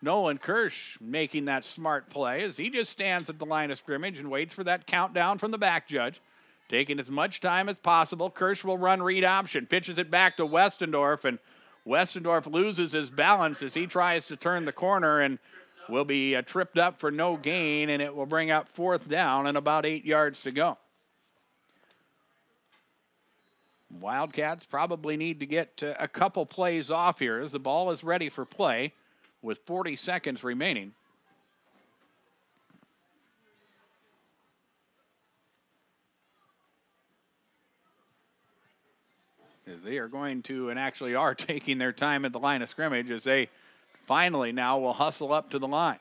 Nolan Kirsch making that smart play as he just stands at the line of scrimmage and waits for that countdown from the back judge. taking as much time as possible. Kirsch will run read option, pitches it back to Westendorf, and Westendorf loses his balance as he tries to turn the corner and will be tripped up for no gain, and it will bring up 4th down and about 8 yards to go. Wildcats probably need to get a couple plays off here as the ball is ready for play with 40 seconds remaining. As they are going to, and actually are taking their time at the line of scrimmage as they finally now will hustle up to the line.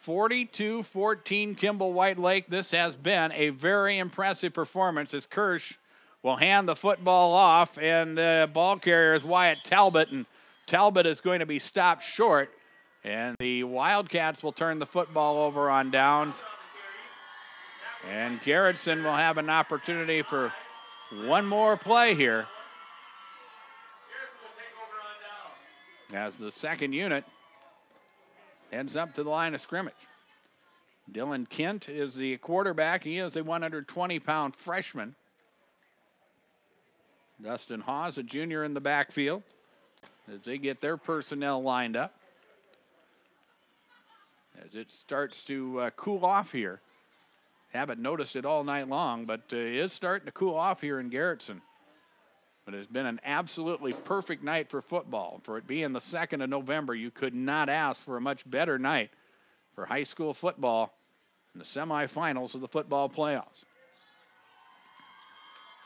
42-14 Kimball White Lake. This has been a very impressive performance as Kirsch will hand the football off, and the ball carrier is Wyatt Talbot, and Talbot is going to be stopped short, and the Wildcats will turn the football over on downs. And Garretson will have an opportunity for one more play here as the second unit heads up to the line of scrimmage. Dylan Kent is the quarterback. He is a 120-pound freshman. Dustin Hawes, a junior in the backfield, as they get their personnel lined up. As it starts to cool off here. Haven't noticed it all night long, but it is starting to cool off here in Garretson. But it's been an absolutely perfect night for football. For it being the 2nd of November, you could not ask for a much better night for high school football in the semifinals of the football playoffs.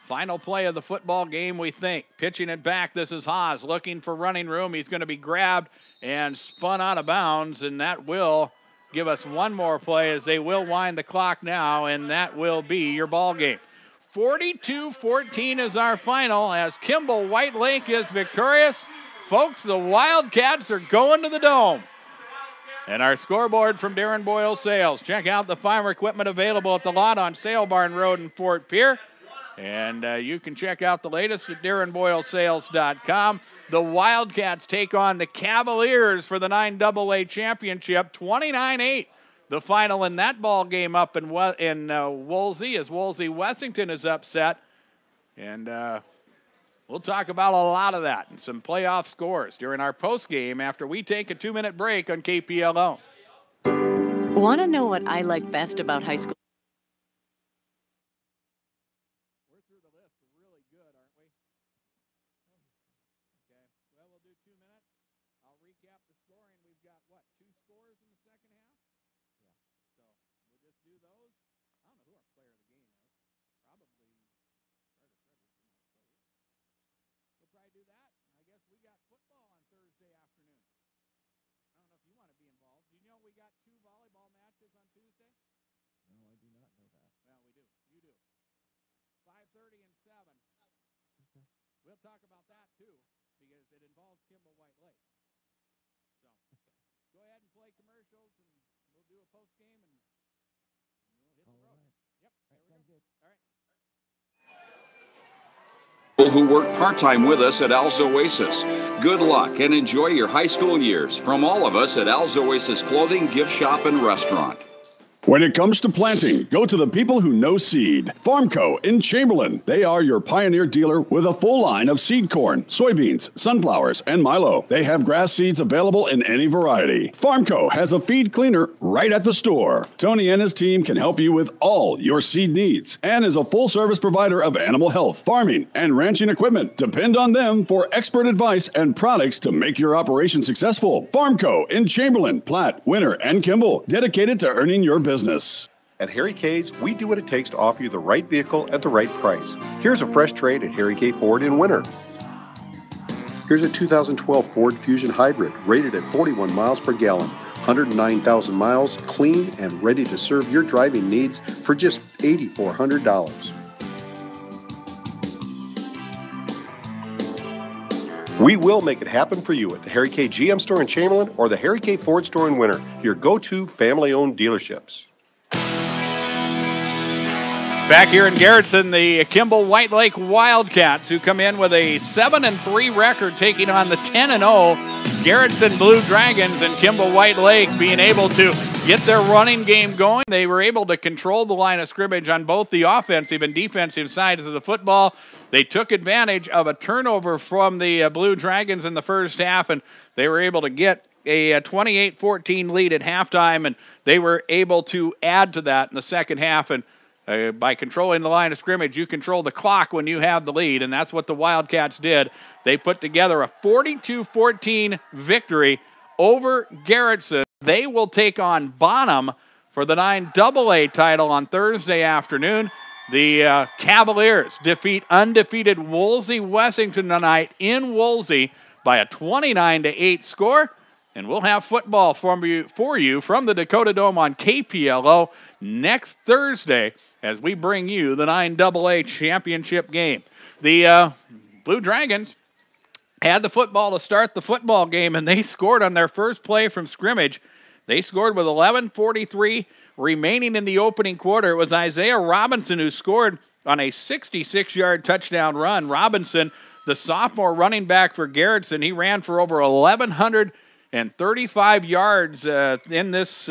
Final play of the football game, we think. Pitching it back, this is Haas looking for running room. He's going to be grabbed and spun out of bounds, and that will give us one more play as they will wind the clock now, and that will be your ball game. 42-14 is our final as Kimball White Lake is victorious. Folks, the Wildcats are going to the Dome. And our scoreboard from Darren Boyle Sales. Check out the farm equipment available at the lot on Sale Barn Road in Fort Pierre. And you can check out the latest at DarrenBoyleSales.com. The Wildcats take on the Cavaliers for the 9AA championship, 29-8. The final in that ball game up in Woolsey as Woolsey-Wessington is upset. And we'll talk about a lot of that and some playoff scores during our postgame after we take a 2-minute break on KPLO. Want to know what I like best about high school? We'll talk about that, too, because it involves Kimball White Lake. So, go ahead and play commercials, and we'll do a post-game, and we'll hit the road. Yep, there we go. All right. People who work part-time with us at Al's Oasis. Good luck and enjoy your high school years from all of us at Al's Oasis Clothing, Gift Shop, and Restaurant. When it comes to planting, go to the people who know seed. Farmco in Chamberlain. They are your Pioneer dealer with a full line of seed corn, soybeans, sunflowers, and milo. They have grass seeds available in any variety. Farmco has a feed cleaner right at the store. Tony and his team can help you with all your seed needs and is a full-service provider of animal health, farming, and ranching equipment. Depend on them for expert advice and products to make your operation successful. Farmco in Chamberlain, Platte, Winter, and Kimball. Dedicated to earning your business. At Harry K's, we do what it takes to offer you the right vehicle at the right price. Here's a fresh trade at Harry K Ford in Winter. Here's a 2012 Ford Fusion Hybrid rated at 41 miles per gallon, 109,000 miles, clean and ready to serve your driving needs for just $8,400. We will make it happen for you at the Harry K GM store in Chamberlain or the Harry K Ford store in Winter, your go-to family-owned dealerships. Back here in Garretson, the Kimball White Lake Wildcats, who come in with a 7-3 record, taking on the 10-0 Garretson Blue Dragons, and Kimball White Lake being able to get their running game going. They were able to control the line of scrimmage on both the offensive and defensive sides of the football. They took advantage of a turnover from the Blue Dragons in the first half, and they were able to get a 28-14 lead at halftime, and they were able to add to that in the second half. And by controlling the line of scrimmage, you control the clock when you have the lead, and that's what the Wildcats did. They put together a 42-14 victory over Garretson. They will take on Bonham for the 9AA title on Thursday afternoon. The Cavaliers defeat undefeated Woolsey-Wessington tonight in Woolsey by a 29-8 score. And we'll have football for you from the Dakota Dome on KPLO next Thursday as we bring you the 9AA championship game. The Blue Dragons had the football to start the football game, and they scored on their first play from scrimmage. They scored with 11:43 remaining in the opening quarter. It was Isaiah Robinson who scored on a 66-yard touchdown run. Robinson, the sophomore running back for Garretson, he ran for over 1,135 yards in this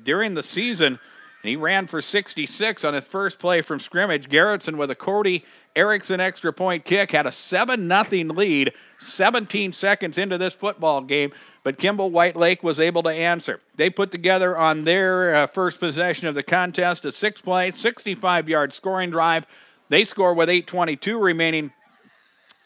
during the season. And he ran for 66 on his first play from scrimmage. Garretson with a Cody Erickson extra point kick had a 7-0 lead 17 seconds into this football game, but Kimball White Lake was able to answer. They put together on their first possession of the contest a 6-play, 65-yard scoring drive. They score with 8:22 remaining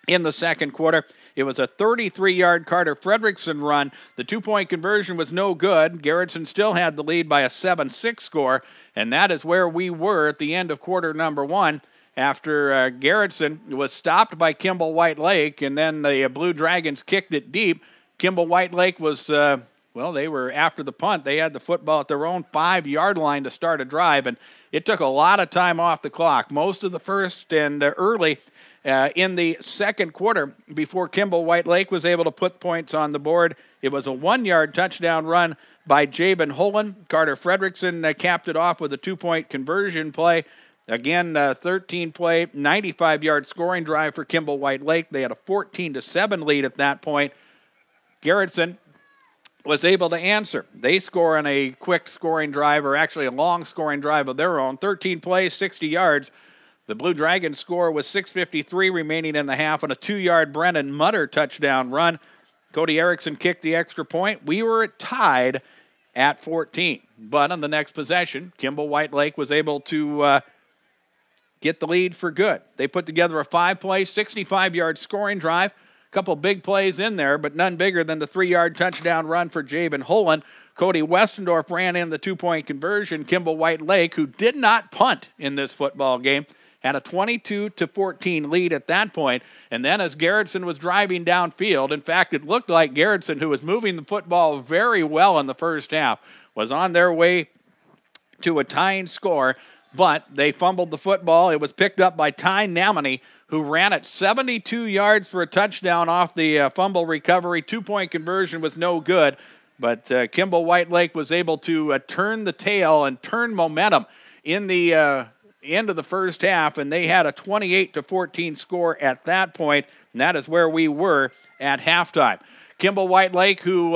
in the second quarter. It was a 33-yard Carter Fredrickson run. The 2-point conversion was no good. Garretson still had the lead by a 7-6 score, and that is where we were at the end of quarter number one after Garretson was stopped by Kimball White Lake, and then the Blue Dragons kicked it deep. Kimball White Lake was, they were after the punt. They had the football at their own 5-yard line to start a drive, and it took a lot of time off the clock. Most of the first and early in the second quarter before Kimball White Lake was able to put points on the board. It was a 1-yard touchdown run by Jabin Holland. Carter Fredrickson capped it off with a 2-point conversion play. Again, 13-play, 95-yard scoring drive for Kimball White Lake. They had a 14-7 lead at that point. Garretson was able to answer. They score on a quick scoring drive, or actually a long scoring drive of their own. 13 plays, 60 yards. The Blue Dragons score with 6:53 remaining in the half on a 2-yard Brennan Mutter touchdown run. Cody Erickson kicked the extra point. We were tied at 14. But on the next possession, Kimball White Lake was able to get the lead for good. They put together a 5-play, 65-yard scoring drive. A couple big plays in there, but none bigger than the 3-yard touchdown run for Jabin Holland. Cody Westendorf ran in the 2-point conversion. Kimball White Lake, who did not punt in this football game, had a 22-14 lead at that point. And then as Garretson was driving downfield, in fact, it looked like Garretson, who was moving the football very well in the first half, was on their way to a tying score, but they fumbled the football. It was picked up by Ty Namany, who ran it 72 yards for a touchdown off the fumble recovery. 2-point conversion was no good, but Kimball White Lake was able to turn the tail and turn momentum in the end of the first half, and they had a 28-14 score at that point, and that is where we were at halftime. Kimball White Lake, who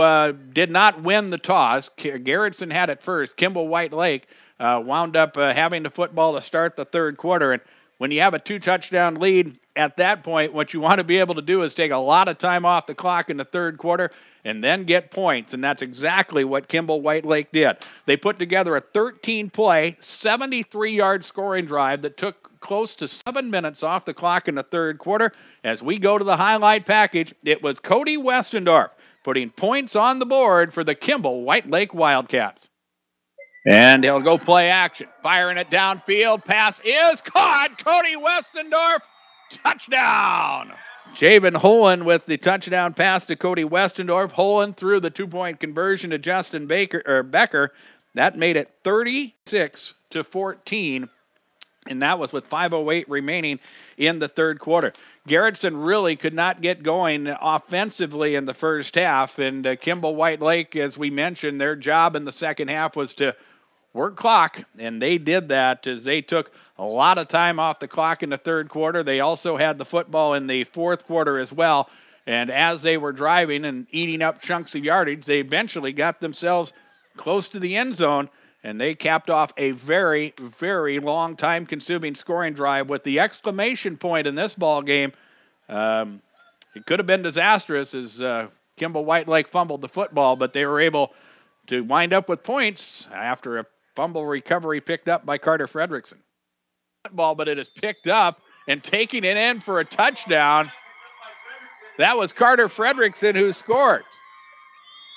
did not win the toss, Garretson had it first. Kimball White Lake wound up having the football to start the third quarter, and when you have a 2-touchdown lead at that point, what you want to be able to do is take a lot of time off the clock in the third quarter and then get points, and that's exactly what Kimball White Lake did. They put together a 13-play, 73-yard scoring drive that took close to 7 minutes off the clock in the third quarter. As we go to the highlight package, it was Cody Westendorf putting points on the board for the Kimball White Lake Wildcats. And he'll go play action. Firing it downfield. Pass is caught. Cody Westendorf, touchdown. Jabin Holland with the touchdown pass to Cody Westendorf. Holland threw the 2-point conversion to Justin Becker. That made it 36-14, and that was with 5:08 remaining in the third quarter. Garretson really could not get going offensively in the first half, and Kimball White Lake, as we mentioned, their job in the second half was to work clock, and they did that as they took a lot of time off the clock in the third quarter. They also had the football in the fourth quarter as well, and as they were driving and eating up chunks of yardage, they eventually got themselves close to the end zone, and they capped off a very, very long time-consuming scoring drive with the exclamation point in this ball game. It could have been disastrous as Kimball White Lake fumbled the football, but they were able to wind up with points after a fumble recovery picked up by Carter Fredrickson. Football, but it is picked up and taking it in for a touchdown. That was Carter Fredrickson who scored.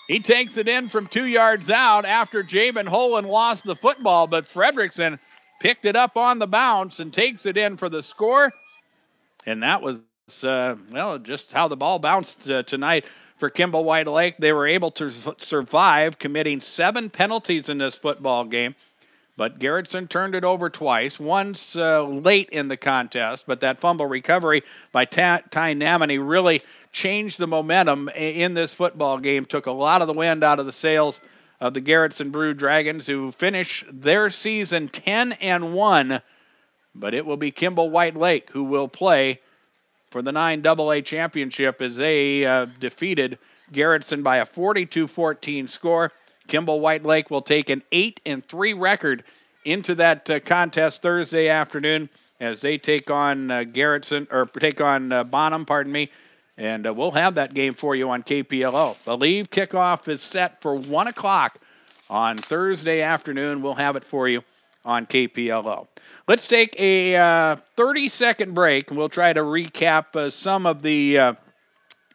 He takes it in from 2 yards out after Jabin Holen lost the football, but Fredrickson picked it up on the bounce and takes it in for the score. And that was, just how the ball bounced tonight for Kimball White Lake. They were able to survive, committing 7 penalties in this football game. But Garretson turned it over twice, once late in the contest, but that fumble recovery by Ty Namany really changed the momentum in this football game, took a lot of the wind out of the sails of the Garretson Blue Dragons, who finish their season 10-1, but it will be Kimball White Lake who will play for the 9AA championship as they defeated Garretson by a 42-14 score. Kimball White Lake will take an 8-3 record into that contest Thursday afternoon as they take on Bonham, and we'll have that game for you on KPLO. The leave kickoff is set for 1 o'clock on Thursday afternoon. We'll have it for you on KPLO. Let's take a 30-second break, and we'll try to recap some of the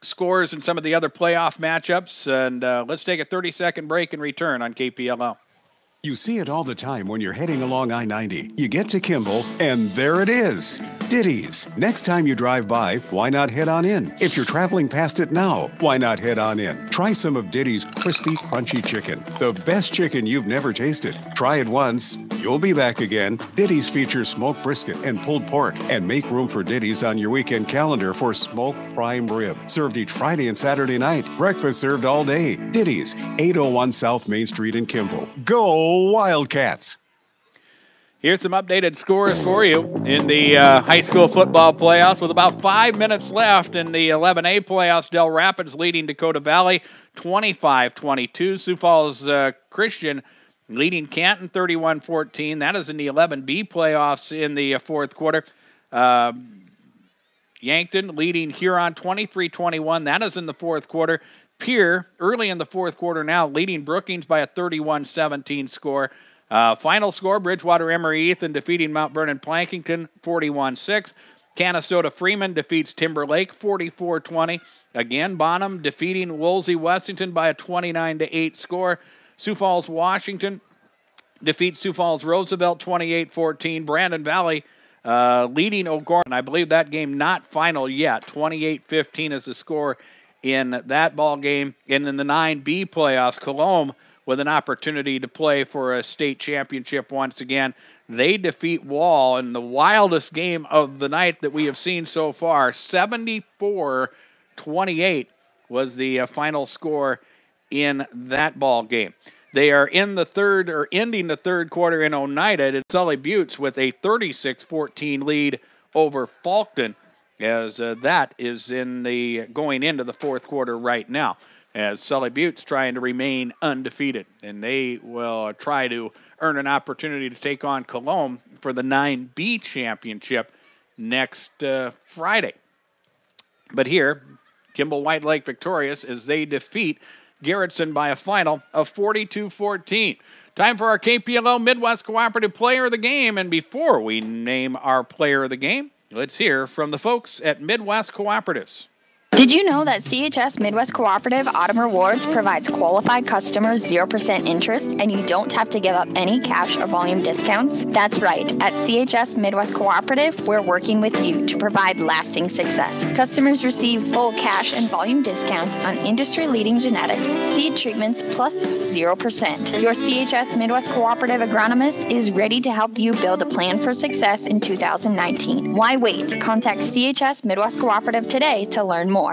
scores and some of the other playoff matchups. And let's take a 30-second break and return on KPLO. You see it all the time when you're heading along I-90. You get to Kimball, and there it is. Ditties. Next time you drive by, why not head on in? If you're traveling past it now, why not head on in? Try some of Ditties' crispy, crunchy chicken. The best chicken you've never tasted. Try it once, you'll be back again. Ditties features smoked brisket and pulled pork. And make room for Ditties on your weekend calendar for smoked prime rib. Served each Friday and Saturday night. Breakfast served all day. Ditties, 801 South Main Street in Kimball. Go Wildcats! Here's some updated scores for you in the high school football playoffs. With about 5 minutes left in the 11A playoffs, Del Rapids leading Dakota Valley 25-22. Sioux Falls Christian leading Canton 31-14. That is in the 11B playoffs in the fourth quarter. Yankton leading Huron 23-21. That is in the fourth quarter. Pierre, early in the fourth quarter now, leading Brookings by a 31-17 score. Final score, Bridgewater Emery Ethan defeating Mount Vernon Plankington 41-6. Canastota Freeman defeats Timberlake 44-20. Again, Bonham defeating Woolsey Wessington by a 29-8 score. Sioux Falls Washington defeats Sioux Falls Roosevelt 28-14. Brandon Valley leading O'Gorman. I believe that game not final yet. 28-15 is the score in that ball game. And in the 9B playoffs, Colombe with an opportunity to play for a state championship once again. They defeat Wall in the wildest game of the night that we have seen so far. 74-28 was the final score in that ball game. They are in the third, or ending the third quarter in Oneida. It's Sully Buttes with a 36-14 lead over Falkton, as that is in the going into the fourth quarter right now, as Sully Buttes trying to remain undefeated, and they will try to earn an opportunity to take on Colombe for the 9B championship next Friday. But here, Kimball White Lake victorious as they defeat Garretson by a final of 42-14. Time for our KPLO Midwest Cooperative Player of the Game, and before we name our Player of the Game, let's hear from the folks at Midwest Cooperatives. Did you know that CHS Midwest Cooperative Autumn Rewards provides qualified customers 0% interest and you don't have to give up any cash or volume discounts? That's right. At CHS Midwest Cooperative, we're working with you to provide lasting success. Customers receive full cash and volume discounts on industry-leading genetics, seed treatments, plus 0%. Your CHS Midwest Cooperative agronomist is ready to help you build a plan for success in 2019. Why wait? Contact CHS Midwest Cooperative today to learn more.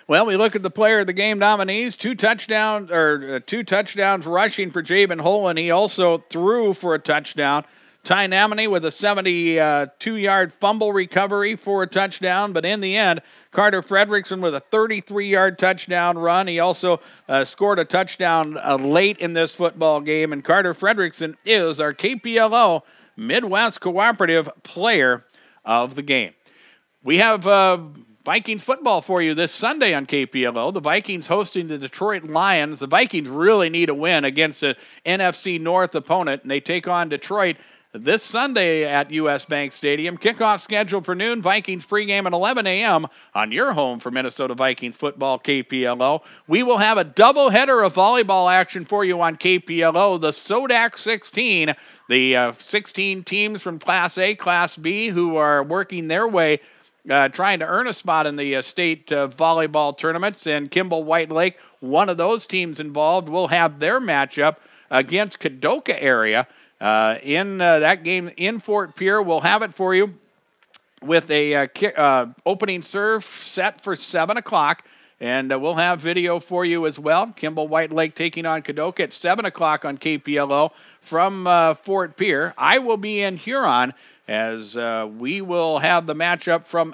Well, we look at the Player of the Game nominees. Two touchdowns rushing for Jabin Holen. He also threw for a touchdown Tynamanee with a 72-yard fumble recovery for a touchdown, but in the end, Carter Fredrickson with a 33-yard touchdown run. He also scored a touchdown late in this football game, and Carter Fredrickson is our KPLO Midwest Cooperative Player of the Game. We have Vikings football for you this Sunday on KPLO. The Vikings hosting the Detroit Lions. The Vikings really need a win against an NFC North opponent, and they take on Detroit this Sunday at U.S. Bank Stadium. Kickoff scheduled for noon. Vikings pregame at 11 a.m. on your home for Minnesota Vikings football, KPLO. We will have a doubleheader of volleyball action for you on KPLO. The SODAC 16, the 16 teams from Class A, Class B who are working their way trying to earn a spot in the state volleyball tournaments. And Kimball White Lake, one of those teams involved, will have their matchup against Kadoka area. In that game in Fort Pierre. We'll have it for you with a opening serve set for 7 o'clock, and we'll have video for you as well. Kimball White Lake taking on Kadoka at 7 o'clock on KPLO from Fort Pierre. I will be in Huron as we will have the matchup from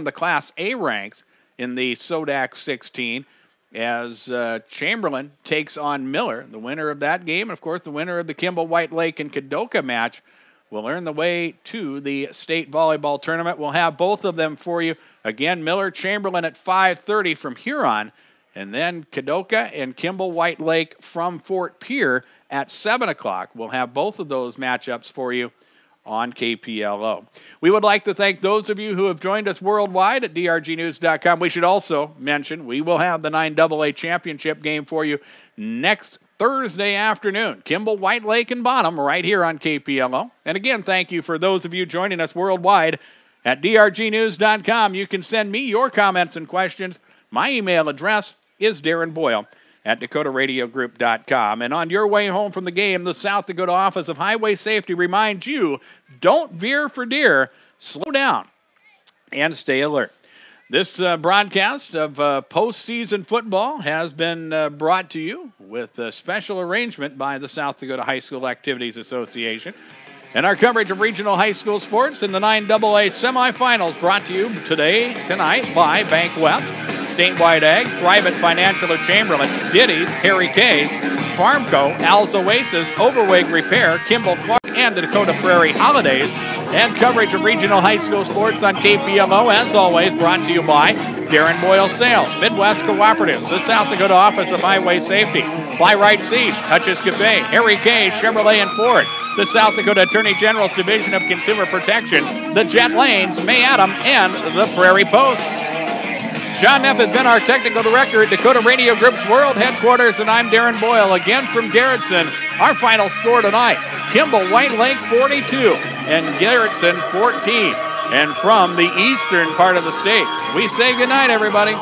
the Class A ranks in the SODAC 16. As Chamberlain takes on Miller. The winner of that game, and of course the winner of the Kimball White Lake and Kadoka match, will earn the way to the state volleyball tournament. We'll have both of them for you. Again, Miller Chamberlain at 5:30 from Huron, and then Kadoka and Kimball White Lake from Fort Pierre at 7 o'clock. We'll have both of those matchups for you on KPLO. We would like to thank those of you who have joined us worldwide at drgnews.com. We should also mention we will have the 9AA championship game for you next Thursday afternoon. Kimball, White Lake, and Bonham right here on KPLO. And again, thank you for those of you joining us worldwide at drgnews.com. You can send me your comments and questions. My email address is Darren Boyle at DakotaRadioGroup.com. And on your way home from the game, the South Dakota Office of Highway Safety reminds you, don't veer for deer, slow down, and stay alert. This broadcast of postseason football has been brought to you with a special arrangement by the South Dakota High School Activities Association. And our coverage of regional high school sports in the 9AA semifinals brought to you tonight by Bank West, Statewide Ag, Thrivent Financial of Chamberlain, Ditties, Harry K's, Farmco, Al's Oasis, Overweg Repair, Kimball Clark, and the Dakota Prairie Holidays. And coverage of regional high school sports on KPLO, as always, brought to you by Darren Boyle Sales, Midwest Cooperatives, the South Dakota Office of Highway Safety, Fly Right Seed, Hutch's Cafe, Harry K, Chevrolet and Ford, the South Dakota Attorney General's Division of Consumer Protection, the Jet Lanes, May Adam, and the Prairie Post. John Neff has been our technical director at Dakota Radio Group's World Headquarters, and I'm Darren Boyle, again from Garretson. Our final score tonight, Kimball White Lake 42 and Garretson 14. And from the eastern part of the state, we say goodnight, everybody.